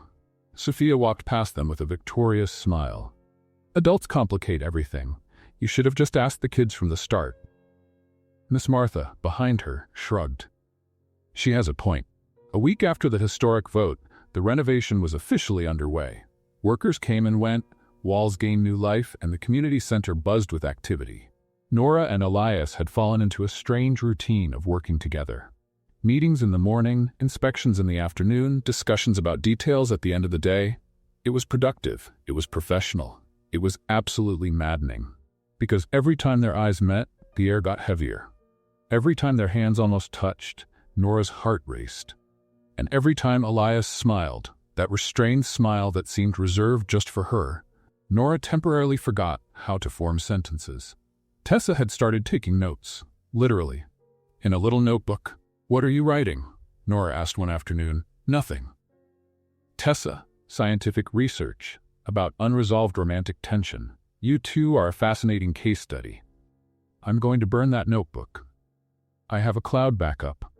Speaker 1: Sophia walked past them with a victorious smile. Adults complicate everything. You should have just asked the kids from the start. Miss Martha, behind her, shrugged. She has a point. A week after the historic vote, the renovation was officially underway. Workers came and went, walls gained new life, and the community center buzzed with activity. Nora and Elias had fallen into a strange routine of working together. Meetings in the morning, inspections in the afternoon, discussions about details at the end of the day. It was productive. It was professional. It was absolutely maddening. Because every time their eyes met, the air got heavier. Every time their hands almost touched, Nora's heart raced. And every time Elias smiled, that restrained smile that seemed reserved just for her, Nora temporarily forgot how to form sentences. Tessa had started taking notes, literally. In a little notebook. What are you writing? Nora asked one afternoon. Nothing. Tessa, scientific research about unresolved romantic tension. You two are a fascinating case study. I'm going to burn that notebook. I have a cloud backup.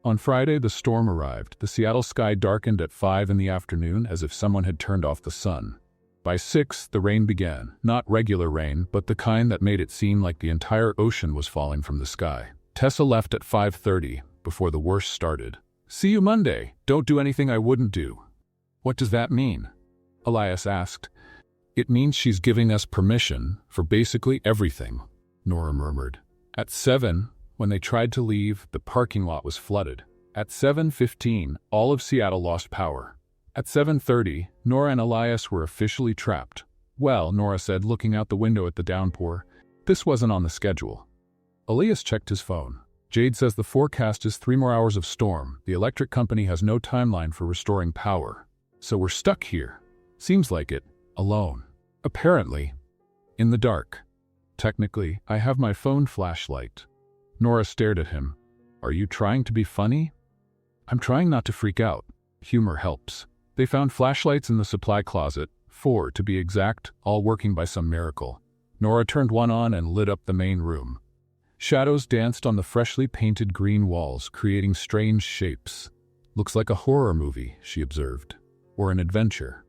Speaker 1: On Friday, the storm arrived. The Seattle sky darkened at 5 in the afternoon as if someone had turned off the sun. By 6, the rain began. Not regular rain, but the kind that made it seem like the entire ocean was falling from the sky. Tessa left at 5:30, before the worst started. See you Monday. Don't do anything I wouldn't do. What does that mean? Elias asked. It means she's giving us permission for basically everything, Nora murmured. At 7, when they tried to leave, the parking lot was flooded. At 7:15, all of Seattle lost power. At 7:30, Nora and Elias were officially trapped. Well, Nora said, looking out the window at the downpour, this wasn't on the schedule. Elias checked his phone. Jade says the forecast is 3 more hours of storm. The electric company has no timeline for restoring power. So we're stuck here. Seems like it. Alone. Apparently. In the dark. Technically, I have my phone flashlight. Nora stared at him. Are you trying to be funny? I'm trying not to freak out. Humor helps. They found flashlights in the supply closet, 4 to be exact, all working by some miracle. Nora turned one on and lit up the main room. Shadows danced on the freshly painted green walls, creating strange shapes. Looks like a horror movie, she observed. Or an adventure.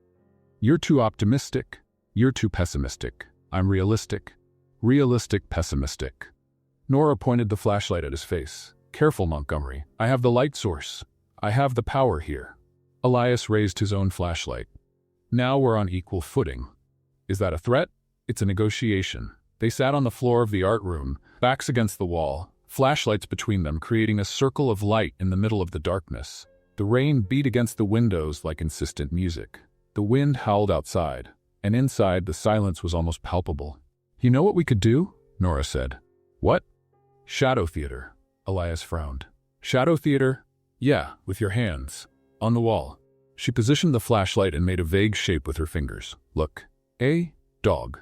Speaker 1: You're too optimistic. You're too pessimistic. I'm realistic. Realistic, pessimistic. Nora pointed the flashlight at his face. Careful, Montgomery. I have the light source. I have the power here. Elias raised his own flashlight. Now we're on equal footing. Is that a threat? It's a negotiation. They sat on the floor of the art room, backs against the wall, flashlights between them, creating a circle of light in the middle of the darkness. The rain beat against the windows like insistent music. The wind howled outside, and inside the silence was almost palpable. You know what we could do? Nora said. What? Shadow theater. Elias frowned. Shadow theater? Yeah, with your hands. On the wall. She positioned the flashlight and made a vague shape with her fingers. Look. A dog.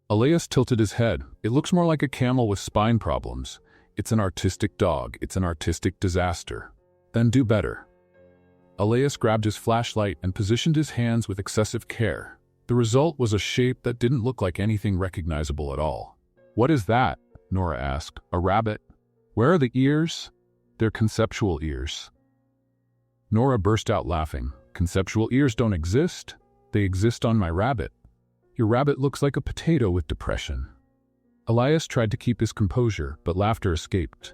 Speaker 1: Elias tilted his head. It looks more like a camel with spine problems. It's an artistic dog. It's an artistic disaster. Then do better. Elias grabbed his flashlight and positioned his hands with excessive care. The result was a shape that didn't look like anything recognizable at all. What is that? Nora asked. A rabbit? Where are the ears? They're conceptual ears. Nora burst out laughing. Conceptual ears don't exist. They exist on my rabbit. Your rabbit looks like a potato with depression. Elias tried to keep his composure, but laughter escaped.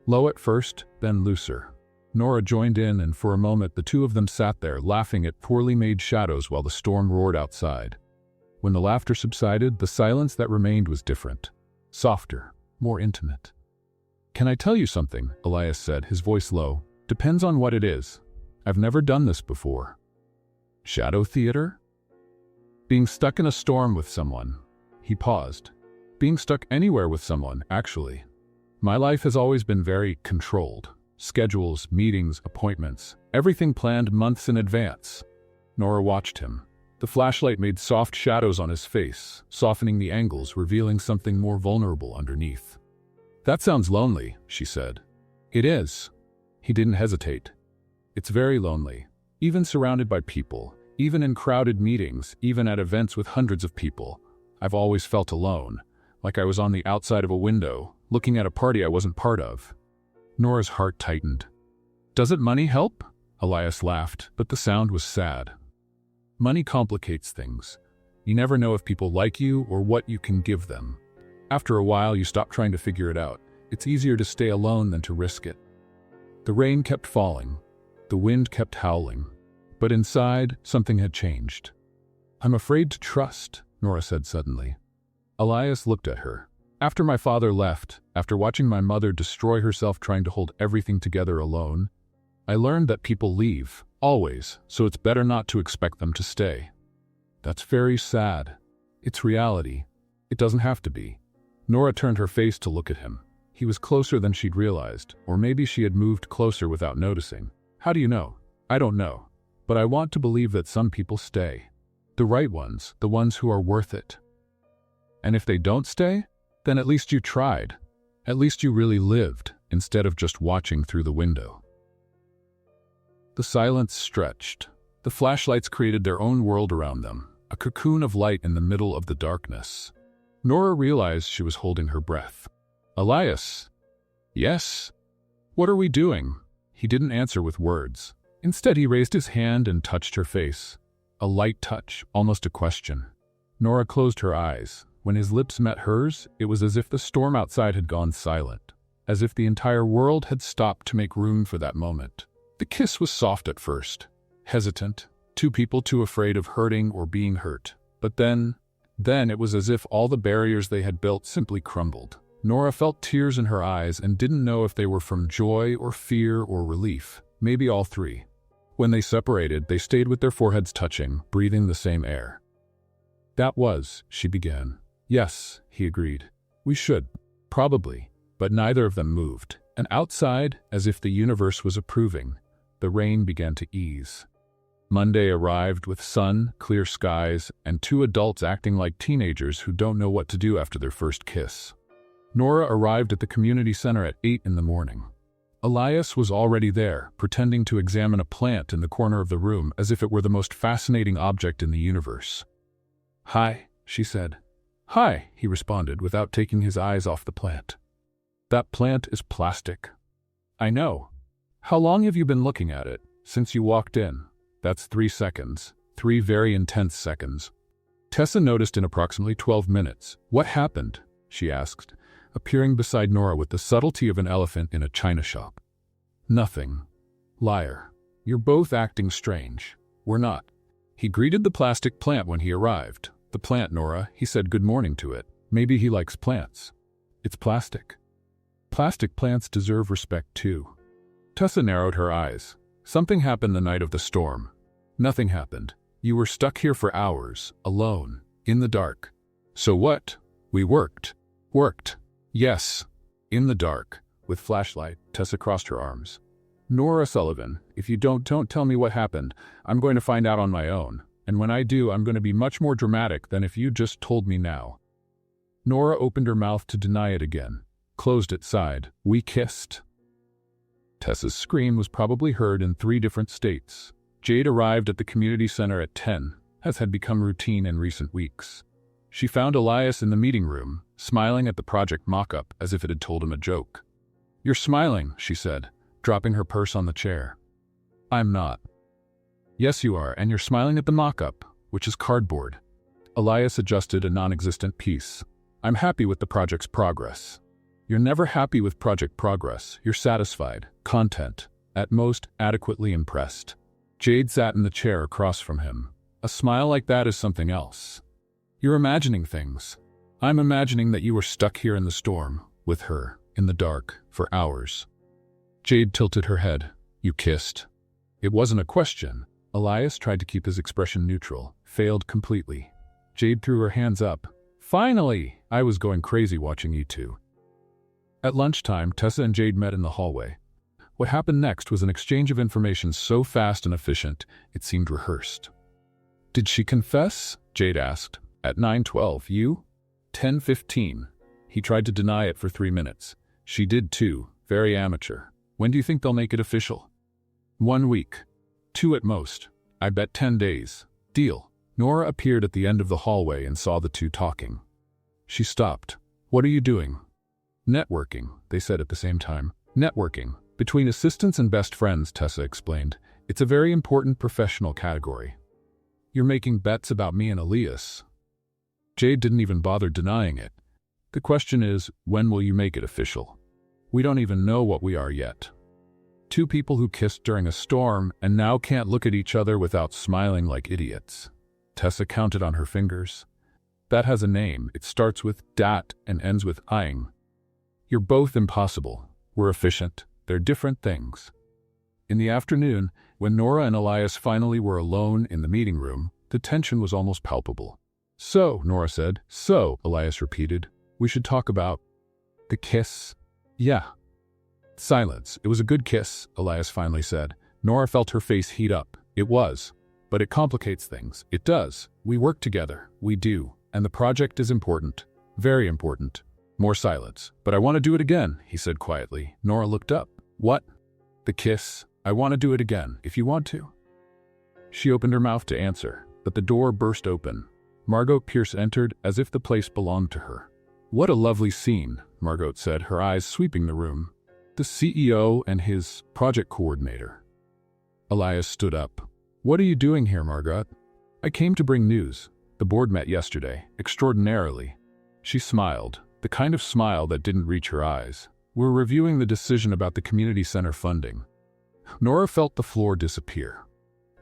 Speaker 1: Low at first, then looser. Nora joined in, and for a moment the two of them sat there, laughing at poorly made shadows while the storm roared outside. When the laughter subsided, the silence that remained was different. Softer, more intimate. "Can I tell you something?" Elias said, his voice low. "Depends on what it is. I've never done this before." Shadow theater? Being stuck in a storm with someone. He paused. Being stuck anywhere with someone, actually. My life has always been very controlled. Schedules, meetings, appointments, everything planned months in advance. Nora watched him. The flashlight made soft shadows on his face, softening the angles, revealing something more vulnerable underneath. "That sounds lonely," she said. "It is." He didn't hesitate. "It's very lonely, even surrounded by people, even in crowded meetings, even at events with hundreds of people. I've always felt alone, like I was on the outside of a window, looking at a party I wasn't part of." Nora's heart tightened. "Doesn't money help?" Elias laughed, but the sound was sad. "Money complicates things. You never know if people like you or what you can give them. After a while, you stop trying to figure it out. It's easier to stay alone than to risk it." The rain kept falling. The wind kept howling. But inside, something had changed. "I'm afraid to trust," Nora said suddenly. Elias looked at her. "After my father left, after watching my mother destroy herself trying to hold everything together alone, I learned that people leave, always, so it's better not to expect them to stay." "That's very sad." "It's reality. It doesn't have to be." Nora turned her face to look at him. He was closer than she'd realized, or maybe she had moved closer without noticing. "How do you know?" "I don't know. But I want to believe that some people stay. The right ones, the ones who are worth it. And if they don't stay, then at least you tried. At least you really lived, instead of just watching through the window." The silence stretched. The flashlights created their own world around them, a cocoon of light in the middle of the darkness. Nora realized she was holding her breath. "Elias?" "Yes?" "What are we doing?" He didn't answer with words. Instead, he raised his hand and touched her face. A light touch, almost a question. Nora closed her eyes. When his lips met hers, it was as if the storm outside had gone silent, as if the entire world had stopped to make room for that moment. The kiss was soft at first, hesitant, two people too afraid of hurting or being hurt. But then it was as if all the barriers they had built simply crumbled. Nora felt tears in her eyes and didn't know if they were from joy or fear or relief, maybe all three. When they separated, they stayed with their foreheads touching, breathing the same air. "That was," she began. "Yes," he agreed. "We should. Probably." But neither of them moved. And outside, as if the universe was approving, the rain began to ease. Monday arrived with sun, clear skies, and two adults acting like teenagers who don't know what to do after their first kiss. Nora arrived at the community center at 8 in the morning. Elias was already there, pretending to examine a plant in the corner of the room as if it were the most fascinating object in the universe. "Hi," she said. "Hi," he responded without taking his eyes off the plant. "That plant is plastic." "I know. How long have you been looking at it?" "Since you walked in." "That's 3 seconds. 3 very intense seconds." Tessa noticed in approximately 12 minutes. "What happened?" she asked, appearing beside Nora with the subtlety of an elephant in a china shop. "Nothing." "Liar. You're both acting strange." "We're not." He greeted the plastic plant when he arrived. "The plant, Nora," he said good morning to it. Maybe he likes plants. "It's plastic." "Plastic plants deserve respect too." Tessa narrowed her eyes. "Something happened the night of the storm." "Nothing happened. You were stuck here for hours, alone, in the dark." "So what?" "We worked." "Worked?" "Yes. In the dark." With flashlight, Tessa crossed her arms. "Nora Sullivan, if you don't tell me what happened, I'm going to find out on my own. And when I do, I'm going to be much more dramatic than if you just told me now." Nora opened her mouth to deny it again, closed it, sighed. "We kissed." Tessa's scream was probably heard in 3 different states. Jade arrived at the community center at 10, as had become routine in recent weeks. She found Elias in the meeting room, smiling at the project mock-up as if it had told him a joke. "You're smiling," she said, dropping her purse on the chair. "I'm not." "Yes, you are, and you're smiling at the mock-up, which is cardboard." Elias adjusted a non-existent piece. "I'm happy with the project's progress." "You're never happy with project progress. You're satisfied, content, at most adequately impressed. Jade sat in the chair across from him. A smile like that is something else. You're imagining things. I'm imagining that you were stuck here in the storm, with her, in the dark, for hours. Jade tilted her head. You kissed? It wasn't a question. Elias tried to keep his expression neutral, failed completely. Jade threw her hands up. Finally! I was going crazy watching you two. At lunchtime, Tessa and Jade met in the hallway. What happened next was an exchange of information so fast and efficient, it seemed rehearsed. Did she confess? Jade asked. At 9:12, you? 10:15. He tried to deny it for 3 minutes. She did too, very amateur. When do you think they'll make it official? 1 week. 2 at most. I bet 10 days. Deal. Nora appeared at the end of the hallway and saw the two talking. She stopped. What are you doing? Networking, they said at the same time. Networking. Between assistants and best friends, Tessa explained. It's a very important professional category. You're making bets about me and Elias. Jade didn't even bother denying it. The question is, when will you make it official? We don't even know what we are yet. 2 people who kissed during a storm and now can't look at each other without smiling like idiots. Tessa counted on her fingers. That has a name. It starts with dat and ends with ing. You're both impossible. We're efficient. They're different things. In the afternoon, when Nora and Elias finally were alone in the meeting room, the tension was almost palpable. So, Nora said. So, Elias repeated. We should talk about the kiss. Yeah. Silence. It was a good kiss, Elias finally said. Nora felt her face heat up. It was. But it complicates things. It does. We work together. We do. And the project is important. Very important. More silence. But I want to do it again, he said quietly. Nora looked up. What? The kiss. I want to do it again, if you want to. She opened her mouth to answer, but the door burst open. Margot Pierce entered as if the place belonged to her. What a lovely scene, Margot said, her eyes sweeping the room. The CEO and his project coordinator. Elias stood up. What are you doing here, Margot? I came to bring news. The board met yesterday, extraordinarily. She smiled, the kind of smile that didn't reach her eyes. We're reviewing the decision about the community center funding. Nora felt the floor disappear.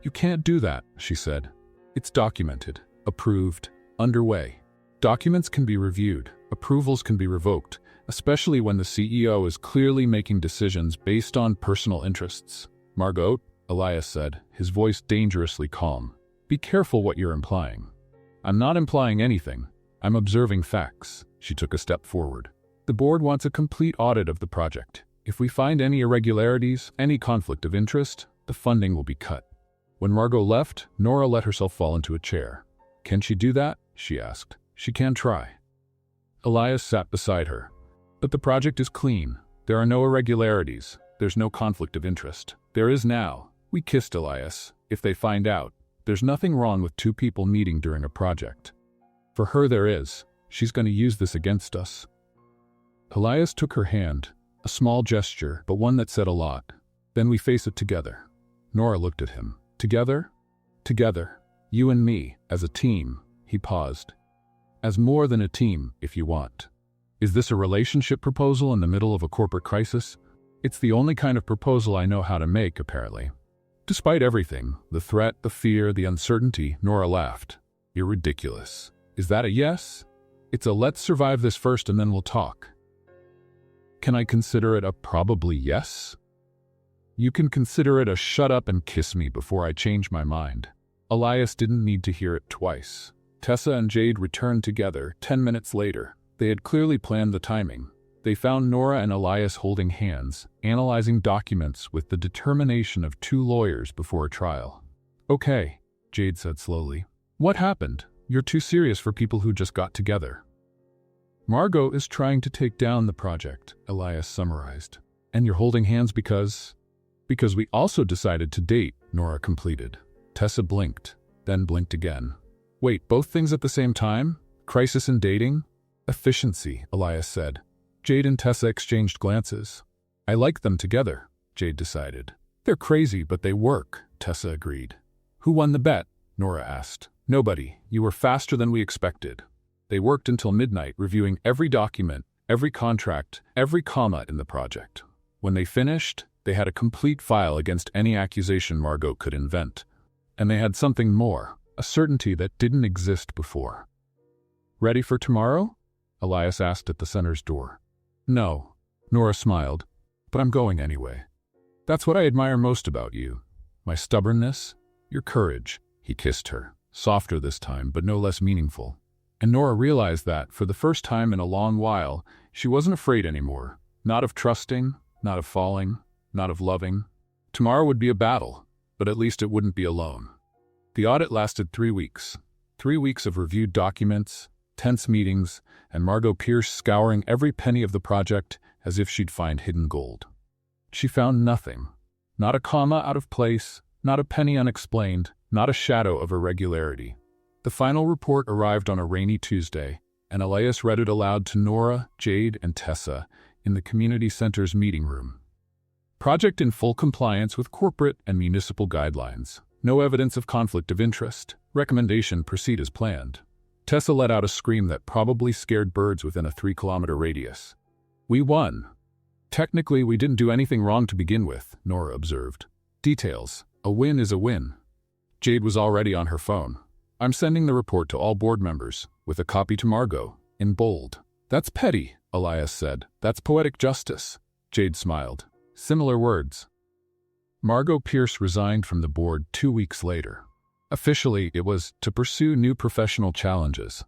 Speaker 1: You can't do that, she said. It's documented, approved, underway. Documents can be reviewed, approvals can be revoked, especially when the CEO is clearly making decisions based on personal interests. Margot, Elias said, his voice dangerously calm. Be careful what you're implying. I'm not implying anything. I'm observing facts. She took a step forward. The board wants a complete audit of the project. If we find any irregularities, any conflict of interest, the funding will be cut. When Margot left, Nora let herself fall into a chair. Can she do that? She asked. She can try. Elias sat beside her. But the project is clean. There are no irregularities. There's no conflict of interest. There is now. We kissed Elias. If they find out, there's nothing wrong with 2 people meeting during a project. For her there is. She's going to use this against us. Elias took her hand, a small gesture, but one that said a lot. Then we face it together. Nora looked at him. Together? Together. You and me, as a team. He paused. As more than a team, if you want. Is this a relationship proposal in the middle of a corporate crisis? It's the only kind of proposal I know how to make, apparently. Despite everything, the threat, the fear, the uncertainty, Nora laughed. You're ridiculous. Is that a yes? It's a let's survive this first and then we'll talk. Can I consider it a probably yes? You can consider it a shut up and kiss me before I change my mind. Elias didn't need to hear it twice. Tessa and Jade returned together 10 minutes later. They had clearly planned the timing. They found Nora and Elias holding hands, analyzing documents with the determination of 2 lawyers before a trial. Okay, Jade said slowly. What happened? You're too serious for people who just got together. Margot is trying to take down the project, Elias summarized. And you're holding hands because we also decided to date, Nora completed. Tessa blinked, then blinked again. Wait, both things at the same time? Crisis and dating? Efficiency, Elias said. Jade and Tessa exchanged glances. I like them together, Jade decided. They're crazy, but they work, Tessa agreed. Who won the bet? Nora asked. Nobody. You were faster than we expected. They worked until midnight, reviewing every document, every contract, every comma in the project. When they finished, They had a complete file against any accusation Margot could invent. And they had something more, a certainty that didn't exist before. "Ready for tomorrow?" Elias asked at the center's door. "No," Nora smiled, "but I'm going anyway. That's what I admire most about you. My stubbornness, your courage." He kissed her, softer this time, but no less meaningful. And Nora realized that, for the first time in a long while, she wasn't afraid anymore. Not of trusting, not of falling, not of loving. Tomorrow would be a battle, but at least it wouldn't be alone. The audit lasted 3 weeks. 3 weeks of reviewed documents, tense meetings, and Margot Pierce scouring every penny of the project as if she'd find hidden gold. She found nothing. Not a comma out of place, not a penny unexplained, not a shadow of irregularity. The final report arrived on a rainy Tuesday, and Elias read it aloud to Nora, Jade, and Tessa in the community center's meeting room. Project in full compliance with corporate and municipal guidelines. No evidence of conflict of interest. Recommendation proceed as planned. Tessa let out a scream that probably scared birds within a 3-kilometer radius. "We won." "Technically, we didn't do anything wrong to begin with," Nora observed. "Details. A win is a win." Jade was already on her phone. "I'm sending the report to all board members, with a copy to Margot, in bold." "That's petty," Elias said. "That's poetic justice." Jade smiled. Similar words. Margot Pierce resigned from the board 2 weeks later. Officially, it was to pursue new professional challenges.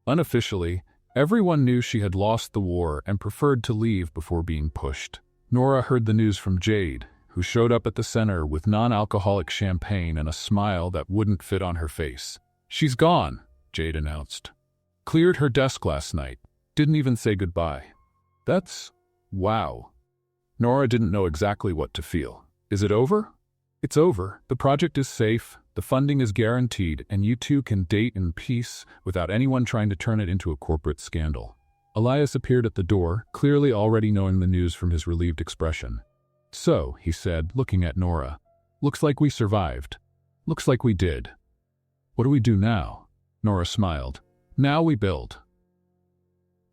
Speaker 1: Unofficially, everyone knew she had lost the war and preferred to leave before being pushed. Nora heard the news from Jade, who showed up at the center with non-alcoholic champagne and a smile that wouldn't fit on her face. "She's gone," Jade announced. "Cleared her desk last night. Didn't even say goodbye." "That's... wow." Nora didn't know exactly what to feel. "Is it over?" "It's over. The project is safe, the funding is guaranteed, and you two can date in peace without anyone trying to turn it into a corporate scandal." Elias appeared at the door, clearly already knowing the news from his relieved expression. "So," he said, looking at Nora, "looks like we survived. Looks like we did. What do we do now?" Nora smiled. "Now we build."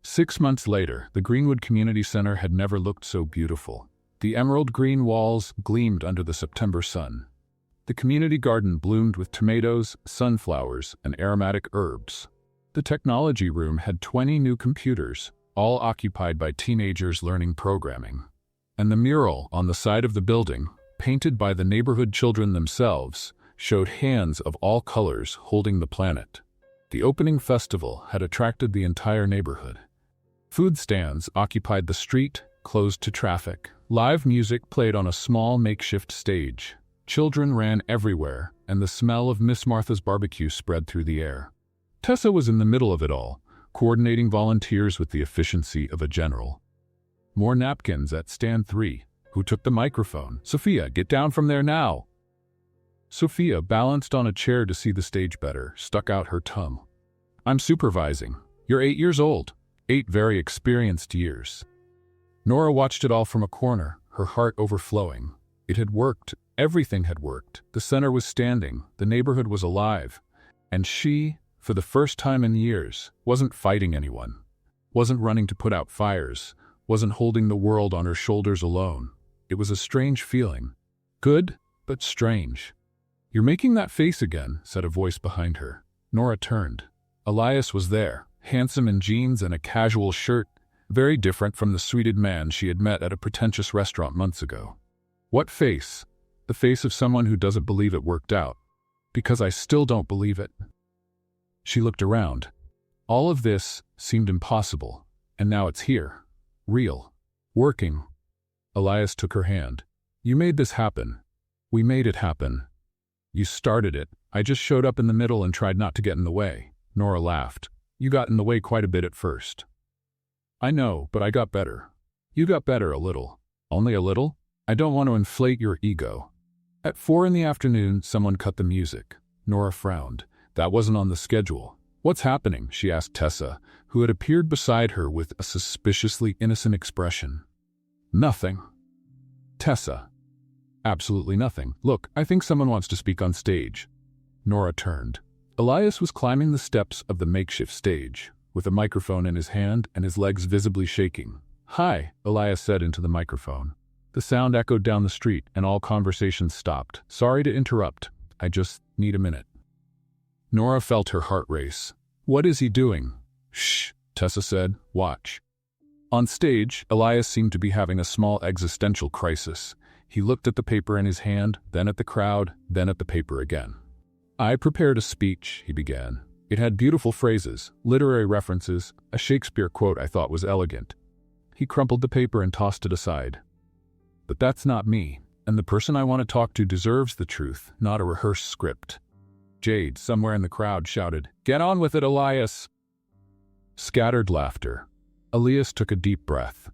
Speaker 1: 6 months later, the Greenwood Community Center had never looked so beautiful. The emerald green walls gleamed under the September sun. The community garden bloomed with tomatoes, sunflowers, and aromatic herbs. The technology room had 20 new computers, all occupied by teenagers learning programming. And the mural on the side of the building, painted by the neighborhood children themselves, showed hands of all colors holding the planet. The opening festival had attracted the entire neighborhood. Food stands occupied the street, closed to traffic. Live music played on a small makeshift stage. Children ran everywhere, and the smell of Miss Martha's barbecue spread through the air. Tessa was in the middle of it all, coordinating volunteers with the efficiency of a general. More napkins at stand 3. Who took the microphone? "Sophia, get down from there now!" Sophia, balanced on a chair to see the stage better, stuck out her tongue. "I'm supervising. You're 8 years old. 8 very experienced years." Nora watched it all from a corner, her heart overflowing. It had worked. Everything had worked. The center was standing. The neighborhood was alive. And she, for the first time in years, wasn't fighting anyone. Wasn't running to put out fires. Wasn't holding the world on her shoulders alone. It was a strange feeling. Good, but strange. "You're making that face again," said a voice behind her. Nora turned. Elias was there, handsome in jeans and a casual shirt, very different from the suited man she had met at a pretentious restaurant months ago. "What face?" "The face of someone who doesn't believe it worked out. Because I still don't believe it." She looked around. All of this seemed impossible, and now it's here. Real. Working. Elias took her hand. "You made this happen. We made it happen. You started it. I just showed up in the middle and tried not to get in the way." Nora laughed. "You got in the way quite a bit at first." "I know, but I got better." "You got better a little." "Only a little? I don't want to inflate your ego." At 4 in the afternoon, someone cut the music. Nora frowned. That wasn't on the schedule. "What's happening?" she asked Tessa, who had appeared beside her with a suspiciously innocent expression. "Nothing." "Tessa." "Absolutely nothing. Look, I think someone wants to speak on stage." Nora turned. Elias was climbing the steps of the makeshift stage, with a microphone in his hand and his legs visibly shaking. "Hi," Elias said into the microphone. The sound echoed down the street, and all conversations stopped. "Sorry to interrupt. I just need a minute." Nora felt her heart race. "What is he doing?" "Shh," Tessa said. "Watch." On stage, Elias seemed to be having a small existential crisis. He looked at the paper in his hand, then at the crowd, then at the paper again. "I prepared a speech," he began. It had beautiful phrases, literary references, a Shakespeare quote I thought was elegant. He crumpled the paper and tossed it aside. "But that's not me, and the person I want to talk to deserves the truth, not a rehearsed script." Jade, somewhere in the crowd, shouted, "Get on with it, Elias!" Scattered laughter. Elias took a deep breath.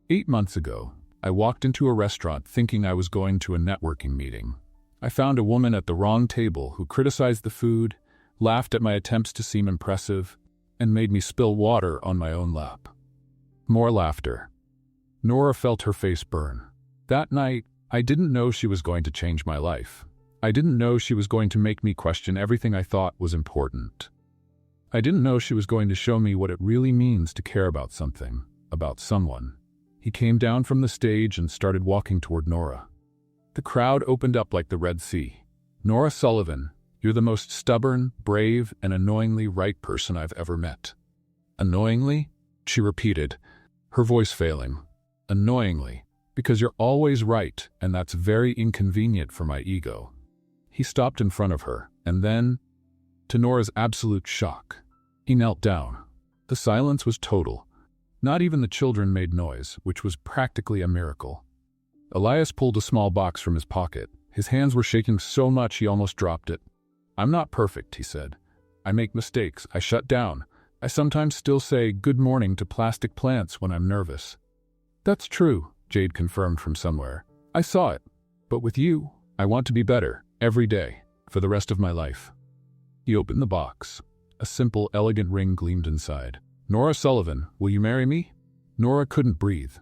Speaker 1: 8 months ago, I walked into a restaurant thinking I was going to a networking meeting. I found a woman at the wrong table who criticized the food, laughed at my attempts to seem impressive, and made me spill water on my own lap. More laughter. Nora felt her face burn. That night, I didn't know she was going to change my life. I didn't know she was going to make me question everything I thought was important. I didn't know she was going to show me what it really means to care about something, about someone. He came down from the stage and started walking toward Nora. The crowd opened up like the Red Sea. "Nora Sullivan, you're the most stubborn, brave, and annoyingly right person I've ever met." "Annoyingly?" she repeated, her voice failing. "Annoyingly, because you're always right, and that's very inconvenient for my ego." He stopped in front of her, and then, to Nora's absolute shock, he knelt down. The silence was total. Not even the children made noise, which was practically a miracle. Elias pulled a small box from his pocket. His hands were shaking so much he almost dropped it. "I'm not perfect," he said. "I make mistakes. I shut down. I sometimes still say good morning to plastic plants when I'm nervous." "That's true," Jade confirmed from somewhere. "I saw it. But with you, I want to be better, every day, for the rest of my life." He opened the box. A simple, elegant ring gleamed inside. "Nora Sullivan, will you marry me?" Nora couldn't breathe,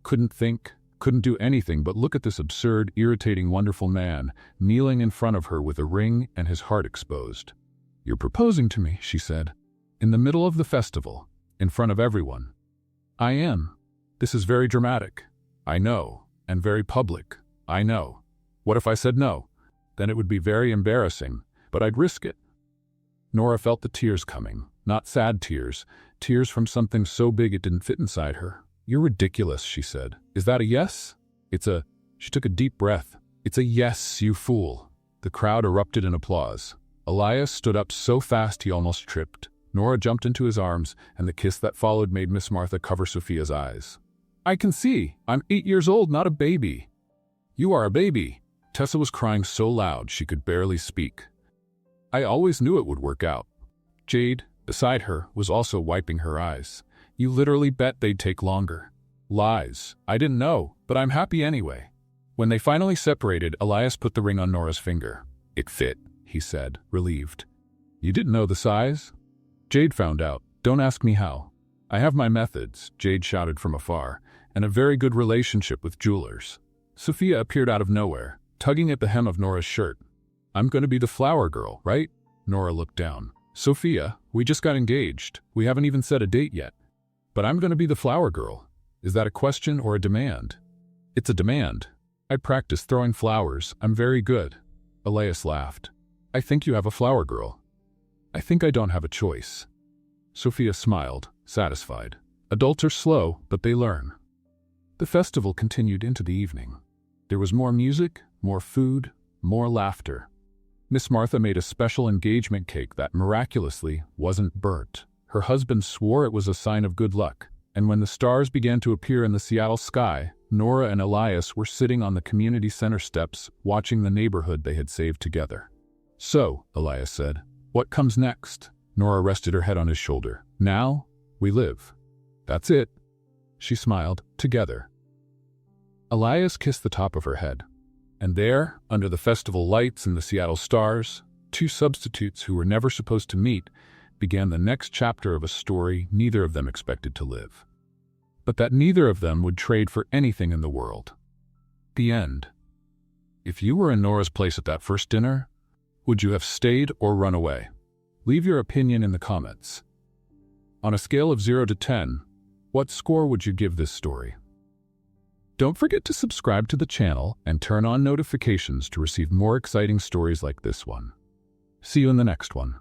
Speaker 1: couldn't think, couldn't do anything but look at this absurd, irritating, wonderful man, kneeling in front of her with a ring and his heart exposed. "You're proposing to me," she said, "in the middle of the festival, in front of everyone." "I am. This is very dramatic." "I know, and very public. I know. What if I said no? Then it would be very embarrassing, but I'd risk it." Nora felt the tears coming, not sad tears, tears from something so big it didn't fit inside her. "You're ridiculous," she said. "Is that a yes?" She took a deep breath. "It's a yes, you fool." The crowd erupted in applause. Elias stood up so fast he almost tripped. Nora jumped into his arms, and the kiss that followed made Miss Martha cover Sophia's eyes. "I can see. I'm 8 years old, not a baby." "You are a baby." Tessa was crying so loud she could barely speak. "I always knew it would work out." Jade, beside her, was also wiping her eyes. "You literally bet they'd take longer." "Lies. I didn't know, but I'm happy anyway." When they finally separated, Elias put the ring on Nora's finger. "It fit," he said, relieved. "You didn't know the size?" "Jade found out. Don't ask me how." "I have my methods," Jade shouted from afar, "and a very good relationship with jewelers." Sophia appeared out of nowhere, tugging at the hem of Nora's shirt. "I'm going to be the flower girl, right?" Nora looked down. "Sophia, we just got engaged. We haven't even set a date yet." "But I'm going to be the flower girl. Is that a question or a demand?" "It's a demand. I practice throwing flowers. I'm very good." Elias laughed. "I think you have a flower girl." "I think I don't have a choice." Sophia smiled, satisfied. Adults are slow, but they learn. The festival continued into the evening. There was more music, more food, more laughter. Miss Martha made a special engagement cake that miraculously wasn't burnt. Her husband swore it was a sign of good luck, and when the stars began to appear in the Seattle sky, Nora and Elias were sitting on the community center steps watching the neighborhood they had saved together. "So," Elias said, "what comes next?" Nora rested her head on his shoulder. "Now, we live." "That's it." She smiled. "Together." Elias kissed the top of her head. And there, under the festival lights and the Seattle stars, two substitutes who were never supposed to meet began the next chapter of a story neither of them expected to live. But that neither of them would trade for anything in the world. The end. If you were in Nora's place at that first dinner, would you have stayed or run away? Leave your opinion in the comments. On a scale of 0 to 10, what score would you give this story? Don't forget to subscribe to the channel and turn on notifications to receive more exciting stories like this one. See you in the next one.